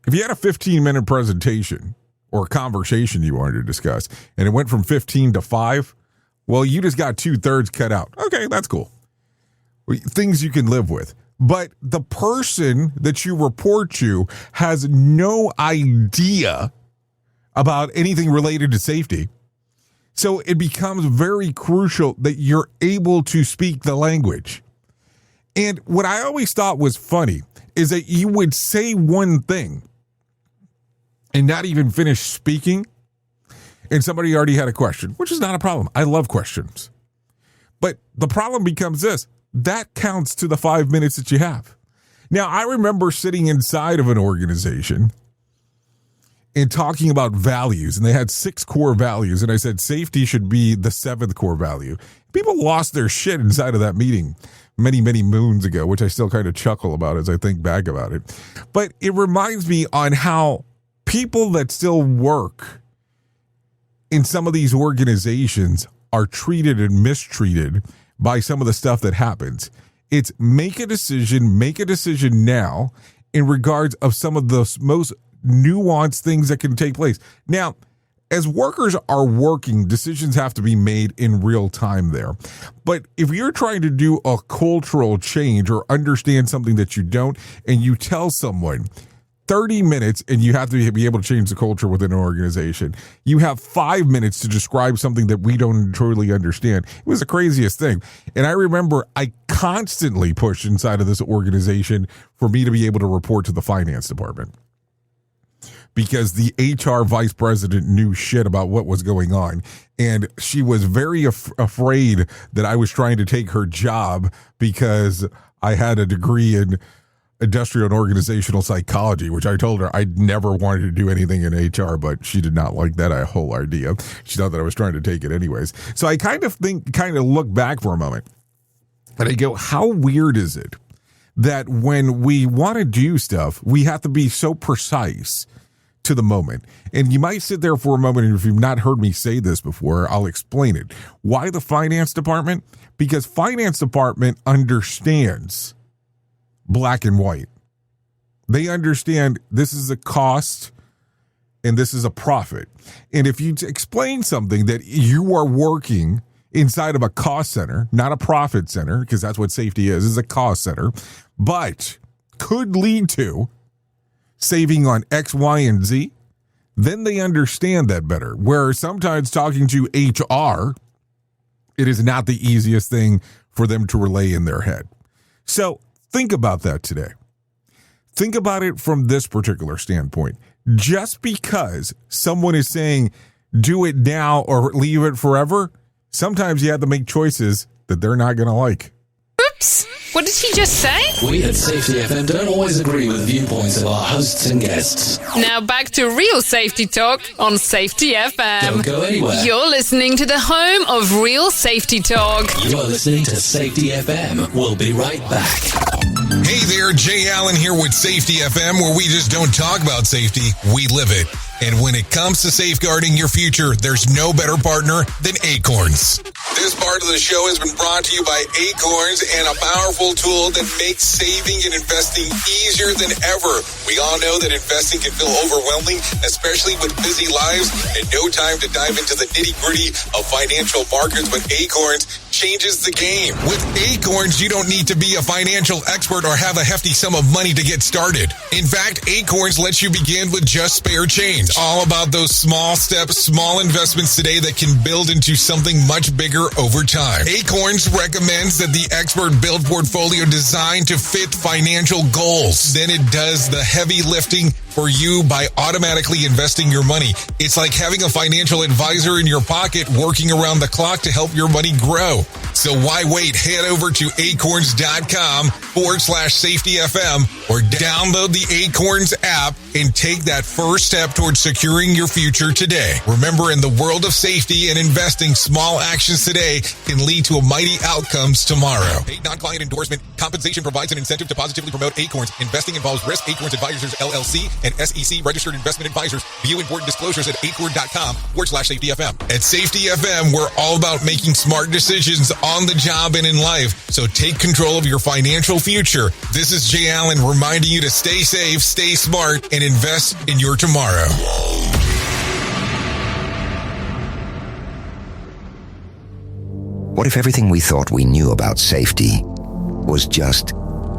If you had a 15-minute presentation or a conversation you wanted to discuss, and it went from 15 to 5, well, you just got 2/3 cut out. Okay, that's cool. Things you can live with. But the person that you report to has no idea about anything related to safety. So it becomes very crucial that you're able to speak the language. And what I always thought was funny is that you would say one thing and not even finish speaking, and somebody already had a question, which is not a problem. I love questions. But the problem becomes this. That counts to the 5 minutes that you have. Now, I remember sitting inside of an organization and talking about values, and they had 6 core values, and I said safety should be the 7th core value. People lost their shit inside of that meeting many, many moons ago, which I still kind of chuckle about as I think back about it. But it reminds me on how people that still work in some of these organizations are treated and mistreated by some of the stuff that happens. It's make a decision now in regards of some of the most nuanced things that can take place. Now, as workers are working, decisions have to be made in real time there. But if you're trying to do a cultural change or understand something that you don't, and you tell someone 30 minutes and you have to be able to change the culture within an organization, you have 5 minutes to describe something that we don't truly understand. It was the craziest thing. And I remember I constantly pushed inside of this organization for me to be able to report to the finance department, because the HR vice president knew shit about what was going on. And she was very afraid that I was trying to take her job because I had a degree in industrial and organizational psychology, which I told her I never wanted to do anything in HR, but she did not like that whole idea. She thought that I was trying to take it anyways. So I kind of look back for a moment and I go, how weird is it that when we want to do stuff, we have to be so precise to the moment? And you might sit there for a moment, and if you've not heard me say this before, I'll explain it. Why the finance department? Because finance department understands black and white. They understand this is a cost and this is a profit. And if you explain something that you are working inside of a cost center, not a profit center, because that's what safety is a cost center, but could lead to saving on X, Y, and Z, then they understand that better. Where sometimes talking to HR, it is not the easiest thing for them to relay in their head. So think about that today. Think about it from this particular standpoint. Just because someone is saying, do it now or leave it forever, sometimes you have to make choices that they're not going to like. Oops! What did he just say? We at Safety FM don't always agree with viewpoints of our hosts and guests. Now back to real safety talk on Safety FM. Don't go anywhere. You're listening to the home of real safety talk. You're listening to Safety FM. We'll be right back. Hey there, Jay Allen here with Safety FM, where we just don't talk about safety, we live it. And when it comes to safeguarding your future, there's no better partner than Acorns. This part of the show has been brought to you by Acorns and a powerful tool that makes saving and investing easier than ever. We all know that investing can feel overwhelming, especially with busy lives and no time to dive into the nitty-gritty of financial markets, but Acorns changes the game. With Acorns, you don't need to be a financial expert or have a hefty sum of money to get started. In fact, Acorns lets you begin with just spare change. All about those small steps, small investments today that can build into something much bigger over time. Acorns recommends that the expert build portfolio designed to fit financial goals. Then it does the heavy lifting for you by automatically investing your money. It's like having a financial advisor in your pocket working around the clock to help your money grow. So why wait? Head over to acorns.com/safetyfm or download the Acorns app and take that first step towards securing your future today. Remember, in the world of safety and investing, small actions today can lead to mighty outcomes tomorrow. Paid non-client endorsement. Compensation provides an incentive to positively promote Acorns. Investing involves risk. Acorns Advisors, LLC, and SEC registered investment advisors. View important disclosures at acorn.com/safetyfm. At Safety FM, we're all about making smart decisions on the job and in life. So take control of your financial future. This is Jay Allen reminding you to stay safe, stay smart, and invest in your tomorrow. What if everything we thought we knew about safety was just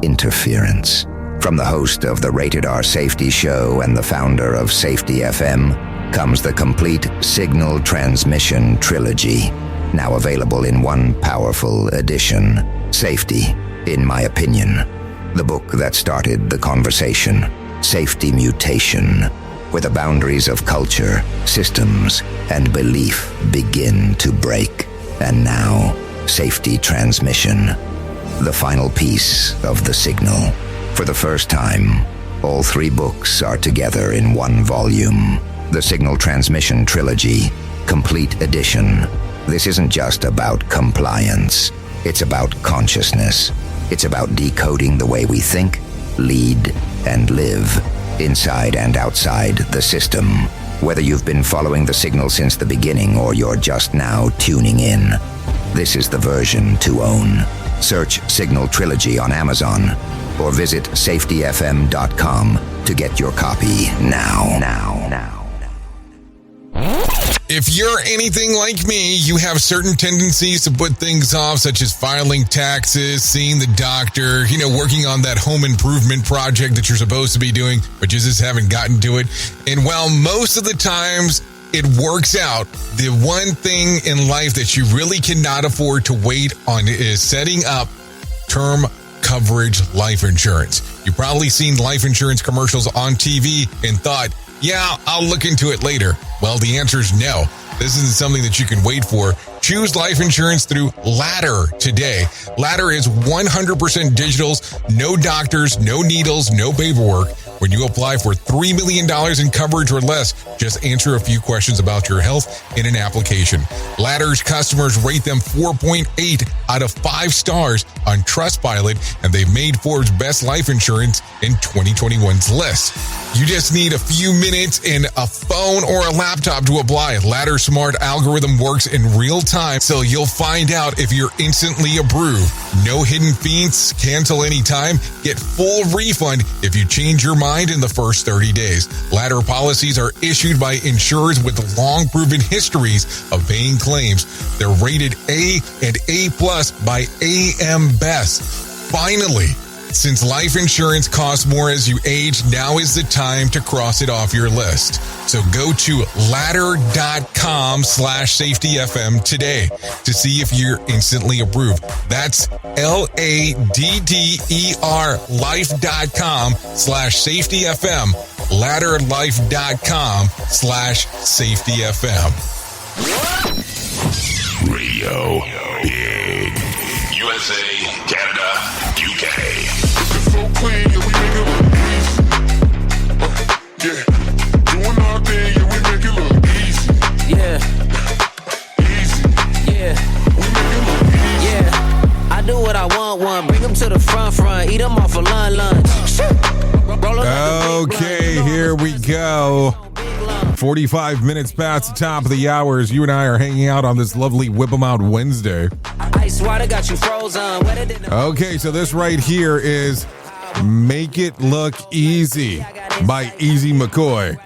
interference? From the host of the Rated R Safety Show and the founder of Safety FM comes the complete signal transmission trilogy, now available in one powerful edition. Safety, in my opinion, the book that started the conversation. Safety Mutation, where the boundaries of culture, systems, and belief begin to break. And now, Safety Transmission, the final piece of the signal. For the first time, all three books are together in one volume. The Signal Transmission Trilogy, Complete Edition. This isn't just about compliance. It's about consciousness. It's about decoding the way we think, lead, and live, inside and outside the system. Whether you've been following the signal since the beginning or you're just now tuning in, this is the version to own. Search Signal Trilogy on Amazon or visit safetyfm.com to get your copy now. If you're anything like me, you have certain tendencies to put things off, such as filing taxes, seeing the doctor, working on that home improvement project that you're supposed to be doing, but you just haven't gotten to it. And while most of the times it works out, the one thing in life that you really cannot afford to wait on is setting up term coverage life insurance. You've probably seen life insurance commercials on TV and thought, yeah, I'll look into it later. Well, the answer is no. This isn't something that you can wait for. Choose life insurance through Ladder today. Ladder is 100% digitals, no doctors, no needles, no paperwork. When you apply for $3 million in coverage or less, just answer a few questions about your health in an application. Ladder's customers rate them 4.8 out of 5 stars on Trustpilot, and they've made Forbes' best life insurance in 2021's list. You just need a few minutes and a phone or a laptop to apply. Ladder's smart algorithm works in real time, so you'll find out if you're instantly approved. No hidden fees, cancel anytime, get full refund if you change your mind in the first 30 days. Ladder policies are issued by insurers with long proven histories of paying claims. They're rated A and A+ by AM Best. Finally, since life insurance costs more as you age, now is the time to cross it off your list. So go to ladder.com/safetyfm today to see if you're instantly approved. That's LADDER life.com/safetyfm. Ladderlife.com/safetyfm. Radio Big. USA, Canada, UK. So clean, yeah, we make it look easy. Yeah, doing our thing, yeah, we make it look easy. Yeah. Easy. Yeah. We make it look easy. Yeah. I do what I want, bring them to the front, eat them off for lunch. Okay, here we go. 45 minutes past the top of the hour as you and I are hanging out on this lovely Whip 'em Out Wednesday. Ice water got you frozen. Okay, so this right here is Make It Look Easy by Easy McCoy.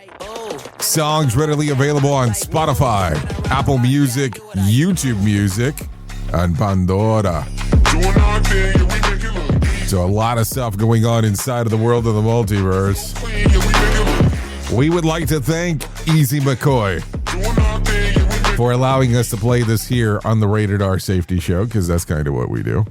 Songs readily available on Spotify, Apple Music, YouTube Music, and Pandora. So a lot of stuff going on inside of the world of the multiverse. We would like to thank Easy McCoy for allowing us to play this here on the Rated R Safety Show, because that's kind of what we do.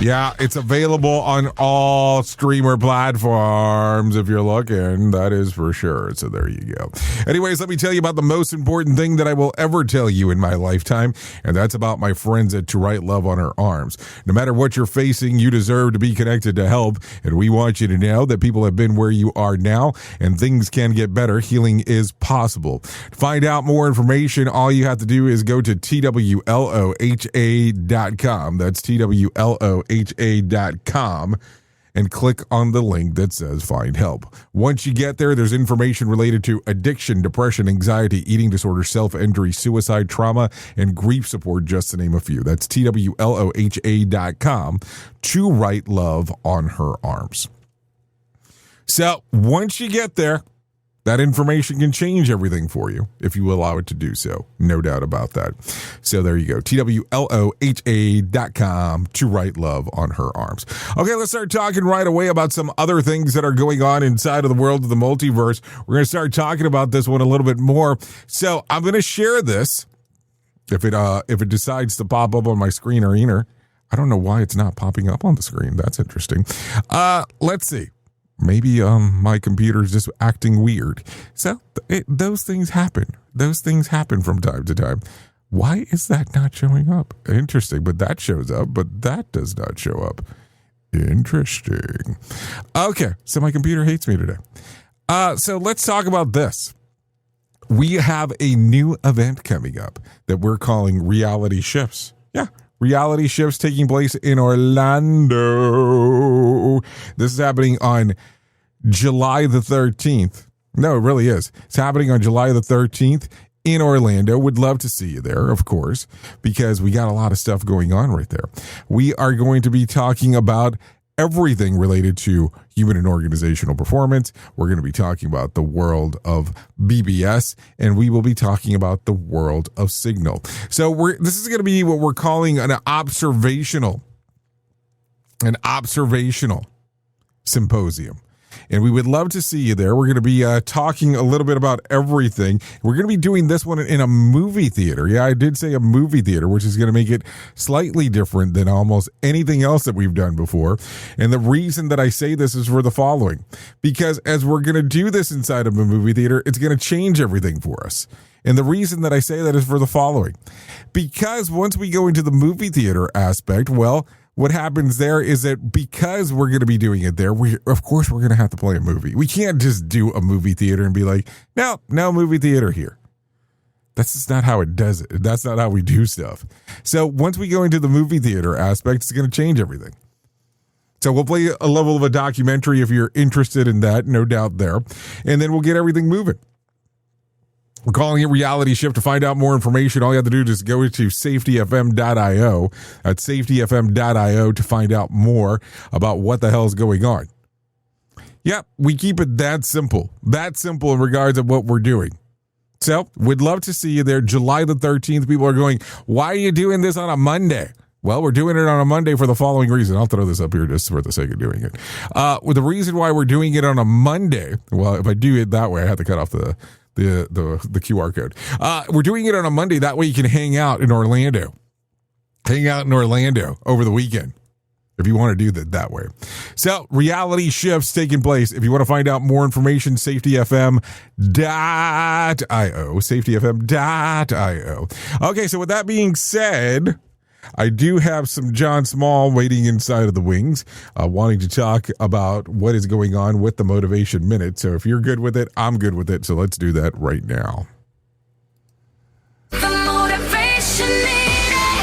Yeah, it's available on all streamer platforms if you're looking. That is for sure. So there you go. Anyways, let me tell you about the most important thing that I will ever tell you in my lifetime, and that's about my friends at To Write Love on Her Arms. No matter what you're facing, you deserve to be connected to help, and we want you to know that people have been where you are now, and things can get better. Healing is possible. To find out more information, all you have to do is go to TWLOHA.com. That's TWLOHA.com. and click on the link that says Find Help. Once you get there, there's information related to addiction, depression, anxiety, eating disorder, self-injury, suicide, trauma, and grief support, just to name a few. That's TWLOHA.com. To Write Love on Her Arms. So once you get there, that information can change everything for you if you allow it to do so. No doubt about that. So there you go. TWLOHA.com. To Write Love on Her Arms. Okay, let's start talking right away about some other things that are going on inside of the world of the multiverse. We're going to start talking about this one a little bit more. So I'm going to share this. If it decides to pop up on my screen or either. I don't know why it's not popping up on the screen. That's interesting. Let's see. Maybe my computer's just acting weird. So those things happen. Those things happen from time to time. Why is that not showing up? Interesting. But that shows up, but that does not show up. Interesting. Okay, so my computer hates me today. So let's talk about this. We have a new event coming up that we're calling Reality Shifts. Yeah. Reality Shifts taking place in Orlando. This is happening on July the 13th. No, it really is. It's happening on July the 13th in Orlando. Would love to see you there, of course, because we got a lot of stuff going on right there. We are going to be talking about everything related to human and organizational performance. We're going to be talking about the world of BBS, and we will be talking about the world of Signal. So this is going to be what we're calling an observational symposium. And we would love to see you there. We're going to be talking a little bit about everything. We're going to be doing this one in a movie theater. Yeah, I did say a movie theater, which is going to make it slightly different than almost anything else that we've done before. And the reason that I say this is for the following. Because as we're going to do this inside of a movie theater, it's going to change everything for us. And the reason that I say that is for the following. Because once we go into the movie theater aspect, well, what happens there is that because we're going to be doing it there, of course we're going to have to play a movie. We can't just do a movie theater and be like, no movie theater here. That's just not how it does it. That's not how we do stuff. So once we go into the movie theater aspect, it's going to change everything. So we'll play a level of a documentary if you're interested in that, no doubt there. And then we'll get everything moving. We're calling it Reality Shift. To find out more information, all you have to do is just go to safetyfm.io. That's safetyfm.io to find out more about what the hell is going on. Yep, we keep it that simple. That simple in regards of what we're doing. So, we'd love to see you there. July the 13th, people are going, why are you doing this on a Monday? Well, we're doing it on a Monday for the following reason. I'll throw this up here just for the sake of doing it. With the reason why we're doing it on a Monday, well, if I do it that way, I have to cut off the QR code. We're doing it on a Monday. That way you can hang out in Orlando. Hang out in Orlando over the weekend if you want to do that way. So, Reality Shifts taking place. If you want to find out more information, safetyfm.io. Safetyfm.io. Okay, so with that being said, I do have some John Small waiting inside of the wings, wanting to talk about what is going on with the Motivation Minute. So if you're good with it, I'm good with it. So let's do that right now.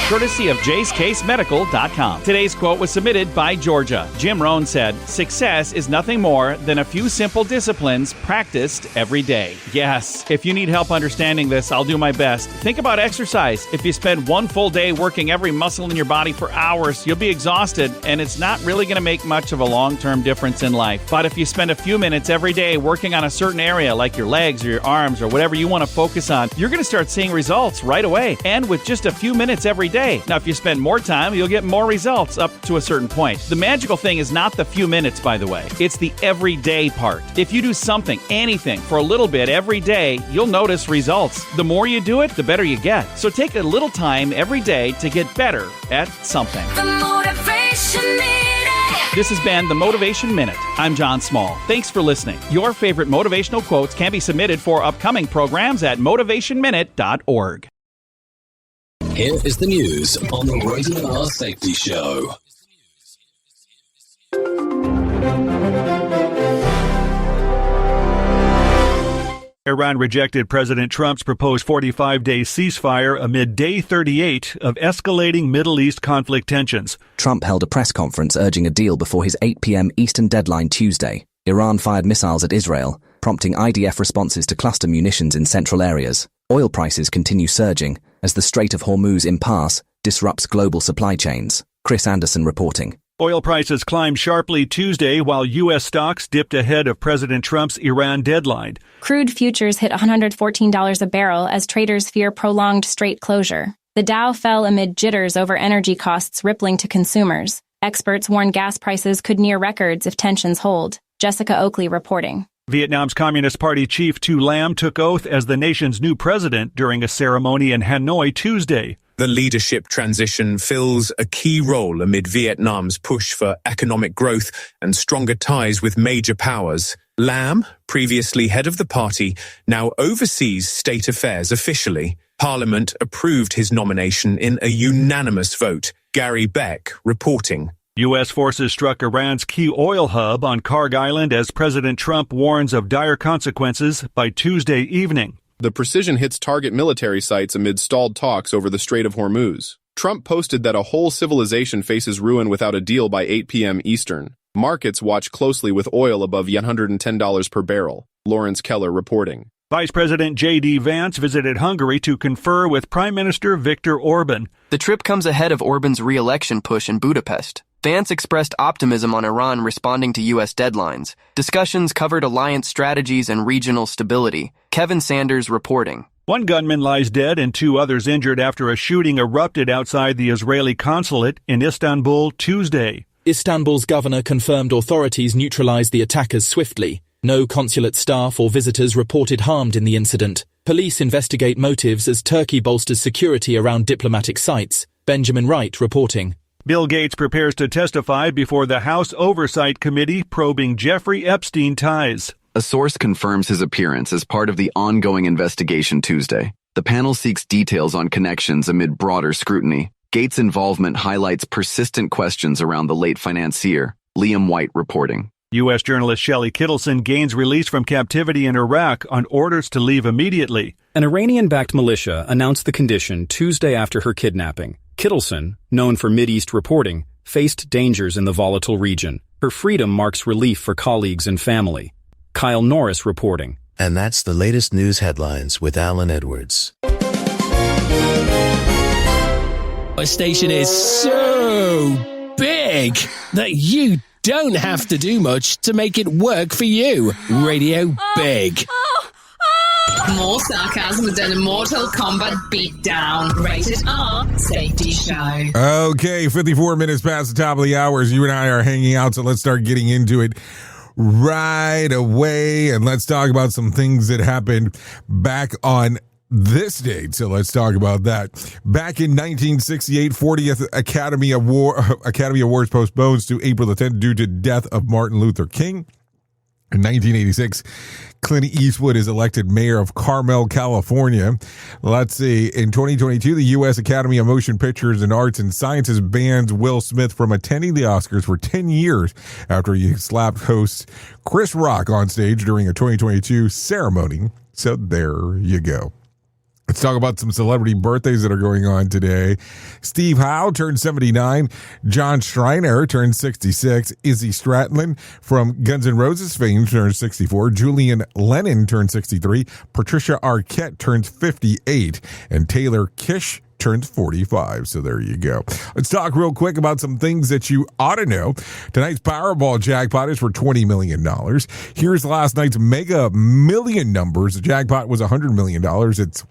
Courtesy of JaceCaseMedical.com. Today's quote was submitted by Georgia. Jim Rohn said, "Success is nothing more than a few simple disciplines practiced every day." Yes, if you need help understanding this, I'll do my best. Think about exercise. If you spend one full day working every muscle in your body for hours, you'll be exhausted, and it's not really going to make much of a long-term difference in life. But if you spend a few minutes every day working on a certain area, like your legs or your arms or whatever you want to focus on, you're going to start seeing results right away, and with just a few minutes every day. Now, if you spend more time, you'll get more results up to a certain point. The magical thing is not the few minutes, by the way. It's the everyday part. If you do something, anything, for a little bit every day, you'll notice results. The more you do it, the better you get. So take a little time every day to get better at something. The motivation. This has been the Motivation Minute. I'm John Small. Thanks for listening. Your favorite motivational quotes can be submitted for upcoming programs at motivationminute.org. Here is the news on the Rated R Safety Show. Iran rejected President Trump's proposed 45-day ceasefire amid day 38 of escalating Middle East conflict tensions. Trump held a press conference urging a deal before his 8 p.m. Eastern deadline Tuesday. Iran fired missiles at Israel, prompting IDF responses to cluster munitions in central areas. Oil prices continue surging as the Strait of Hormuz impasse disrupts global supply chains. Chris Anderson reporting. Oil prices climbed sharply Tuesday while U.S. stocks dipped ahead of President Trump's Iran deadline. Crude futures hit $114 a barrel as traders fear prolonged strait closure. The Dow fell amid jitters over energy costs rippling to consumers. Experts warn gas prices could near records if tensions hold. Jessica Oakley reporting. Vietnam's Communist Party chief Tu Lam took oath as the nation's new president during a ceremony in Hanoi Tuesday. The leadership transition fills a key role amid Vietnam's push for economic growth and stronger ties with major powers. Lam, previously head of the party, now oversees state affairs officially. Parliament approved his nomination in a unanimous vote. Gary Beck reporting. U.S. forces struck Iran's key oil hub on Karg Island as President Trump warns of dire consequences by Tuesday evening. The precision hits target military sites amid stalled talks over the Strait of Hormuz. Trump posted that a whole civilization faces ruin without a deal by 8 p.m. Eastern. Markets watch closely with oil above $110 per barrel. Lawrence Keller reporting. Vice President J.D. Vance visited Hungary to confer with Prime Minister Viktor Orban. The trip comes ahead of Orban's re-election push in Budapest. Vance expressed optimism on Iran responding to U.S. deadlines. Discussions covered alliance strategies and regional stability. Kevin Sanders reporting. One gunman lies dead and 2 others injured after a shooting erupted outside the Israeli consulate in Istanbul Tuesday. Istanbul's governor confirmed authorities neutralized the attackers swiftly. No consulate staff or visitors reported harmed in the incident. Police investigate motives as Turkey bolsters security around diplomatic sites. Benjamin Wright reporting. Bill Gates prepares to testify before the House Oversight Committee probing Jeffrey Epstein ties. A source confirms his appearance as part of the ongoing investigation Tuesday. The panel seeks details on connections amid broader scrutiny. Gates' involvement highlights persistent questions around the late financier. Liam White reporting. U.S. journalist Shelley Kittleson gains release from captivity in Iraq on orders to leave immediately. An Iranian-backed militia announced the condition Tuesday after her kidnapping. Kittleson, known for Mideast reporting, faced dangers in the volatile region. Her freedom marks relief for colleagues and family. Kyle Norris reporting. And that's the latest news headlines with Alan Edwards. My station is so big that you don't have to do much to make it work for you. Radio Big. More sarcasm than a Mortal Kombat beatdown. Rated R Safety Show. Okay, 54 minutes past the top of the hour as you and I are hanging out, so let's start getting into it right away. And let's talk about some things that happened back on this date. So let's talk about that. Back in 1968, 40th Academy Awards postponed to April the 10th due to death of Martin Luther King. In 1986, Clint Eastwood is elected mayor of Carmel, California. Let's see. In 2022, the U.S. Academy of Motion Pictures and Arts and Sciences bans Will Smith from attending the Oscars for 10 years after he slapped host Chris Rock on stage during a 2022 ceremony. So there you go. Let's talk about some celebrity birthdays that are going on today. Steve Howe turned 79. John Schreiner turned 66. Izzy Stradlin from Guns N' Roses fame turned 64. Julian Lennon turned 63. Patricia Arquette turned 58. And Taylor Kish turned 45. So there you go. Let's talk real quick about some things that you ought to know. Tonight's Powerball jackpot is for $20 million. Here's last night's Mega Million numbers. The jackpot was $100 million. It's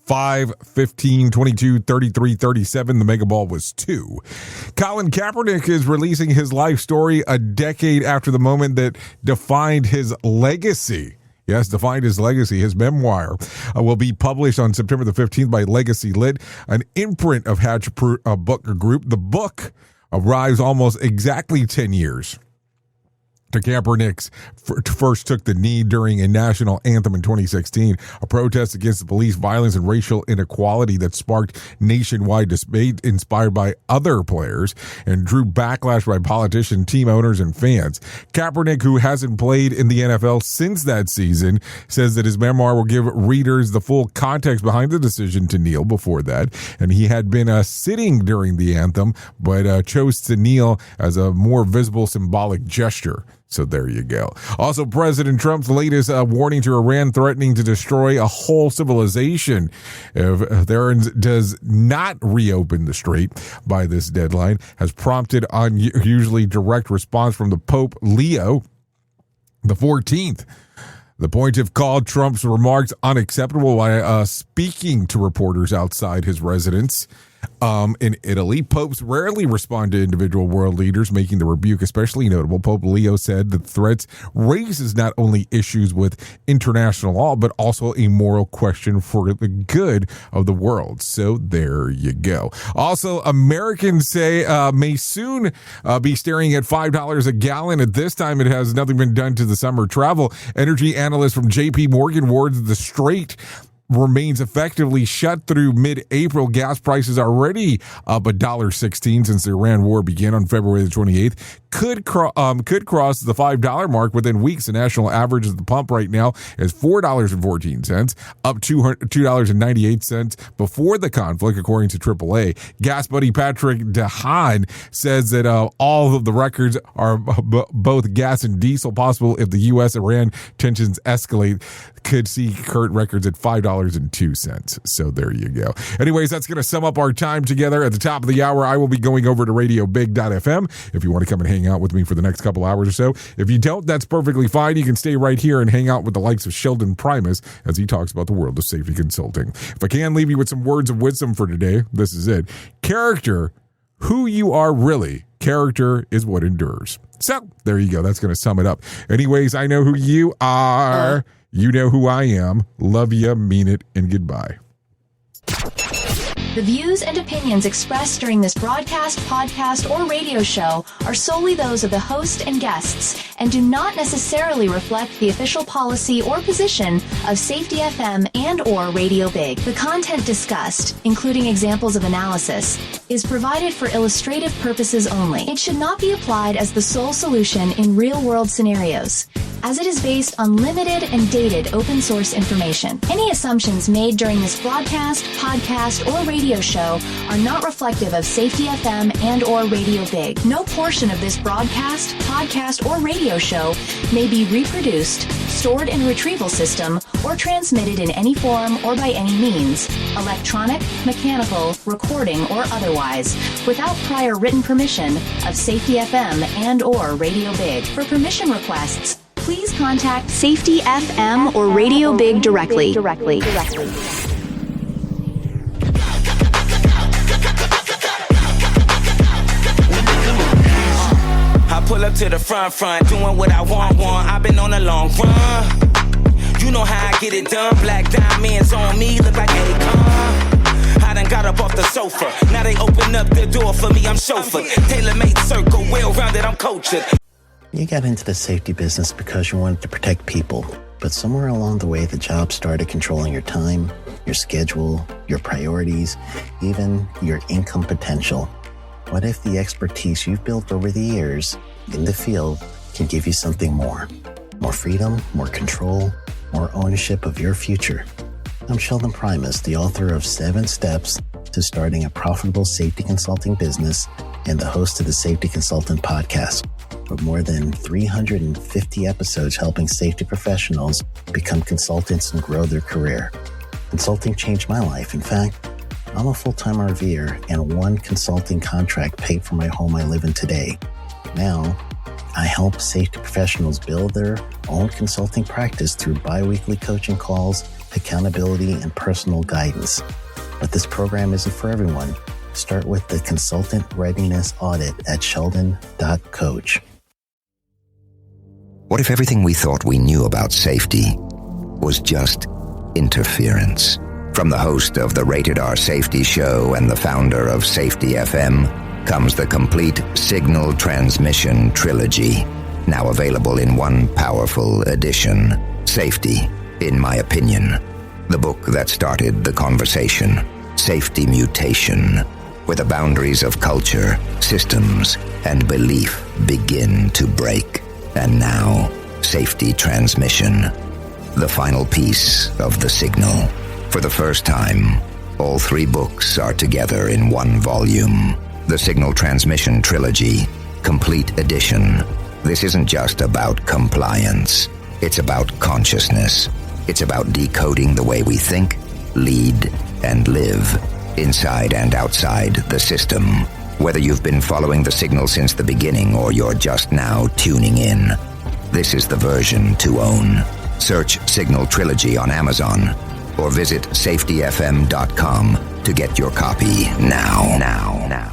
5, 15, 22, 33, 37. The mega ball was 2. Colin Kaepernick is releasing his life story a decade after the moment that defined his legacy. Yes, defined his legacy. His memoir will be published on September the 15th by Legacy Lit, an imprint of Hatch Book Group. The book arrives almost exactly 10 years to Kaepernick first took the knee during a national anthem in 2016, a protest against the police violence and racial inequality that sparked nationwide debate inspired by other players and drew backlash by politicians, team owners, and fans. Kaepernick, who hasn't played in the NFL since that season, says that his memoir will give readers the full context behind the decision to kneel before that, and he had been sitting during the anthem, but chose to kneel as a more visible symbolic gesture. So there you go. Also, President Trump's latest warning to Iran threatening to destroy a whole civilization if Iran does not reopen the strait by this deadline has prompted unusually direct response from the Pope Leo XIV. The pontiff called Trump's remarks unacceptable by speaking to reporters outside his residence. In Italy, popes rarely respond to individual world leaders, making the rebuke especially notable. Pope Leo said that threats raises not only issues with international law, but also a moral question for the good of the world. So there you go. Also, Americans say may soon be staring at $5 a gallon. At this time, it has nothing been done to the summer travel. Energy analyst from J.P. Morgan warns the strait remains effectively shut through mid-April. Gas prices are already up $1.16 since the Iran war began on February the 28th. Could cross the $5 mark within weeks. The national average at the pump right now is $4.14, up $2.98 before the conflict, according to AAA. Gas buddy Patrick DeHaan says that all of the records are both gas and diesel possible if the U.S.-Iran tensions escalate. Could see current records at $5.02. So there you go. Anyways, that's going to sum up our time together. At the top of the hour, I will be going over to radiobig.fm if you want to come and hang out with me for the next couple hours or so. If you don't, that's perfectly fine. You can stay right here and hang out with the likes of Sheldon Primus as he talks about the world of safety consulting. If I can leave you with some words of wisdom for today, this is it. Character, who you are really. Character is what endures. So there you go. That's going to sum it up. Anyways, I know who you are. You know who I am. Love ya, mean it, and goodbye. The views and opinions expressed during this broadcast, podcast, or radio show are solely those of the host and guests and do not necessarily reflect the official policy or position of Safety FM and or Radio Big. The content discussed, including examples of analysis, is provided for illustrative purposes only. It should not be applied as the sole solution in real-world scenarios, as it is based on limited and dated open source information. Any assumptions made during this broadcast, podcast, or radio show are not reflective of Safety FM and or Radio Big. No portion of this broadcast, podcast, or radio show may be reproduced, stored in a retrieval system, or transmitted in any form or by any means, electronic, mechanical, recording, or otherwise, without prior written permission of Safety FM and or Radio Big. For permission requests, please contact Safety FM or Radio Big directly. I pull up to the front, doing what I want. I've been on a long run. You know how I get it done. Black diamonds on me, look like Akon. I done got up off the sofa. Now they open up the door for me, I'm chauffeured. Tailor-made circle, well-rounded, I'm cultured. You got into the safety business because you wanted to protect people, but somewhere along the way, the job started controlling your time, your schedule, your priorities, even your income potential. What if the expertise you've built over the years in the field can give you something more? More freedom, more control, more ownership of your future. I'm Sheldon Primus, the author of 7 Steps to Starting a Profitable Safety Consulting Business and the host of the Safety Consultant Podcast, with more than 350 episodes helping safety professionals become consultants and grow their career. Consulting changed my life. In fact, I'm a full-time RVer, and one consulting contract paid for my home I live in today. Now, I help safety professionals build their own consulting practice through bi-weekly coaching calls, accountability, and personal guidance. But this program isn't for everyone. Start with the Consultant Readiness Audit at sheldon.coach. What if everything we thought we knew about safety was just interference? From the host of the Rated R Safety Show and the founder of Safety FM, comes the complete Signal Transmission Trilogy, now available in one powerful edition. Safety, in my opinion, the book that started the conversation. Safety Mutation, where the boundaries of culture, systems, and belief begin to break. And now, Safety Transmission, the final piece of the signal. For the first time, all 3 books are together in one volume. The Signal Transmission Trilogy, Complete Edition. This isn't just about compliance. It's about consciousness. It's about decoding the way we think, lead, and live, inside and outside the system. Whether you've been following the signal since the beginning or you're just now tuning in, this is the version to own. Search Signal Trilogy on Amazon or visit safetyfm.com to get your copy now.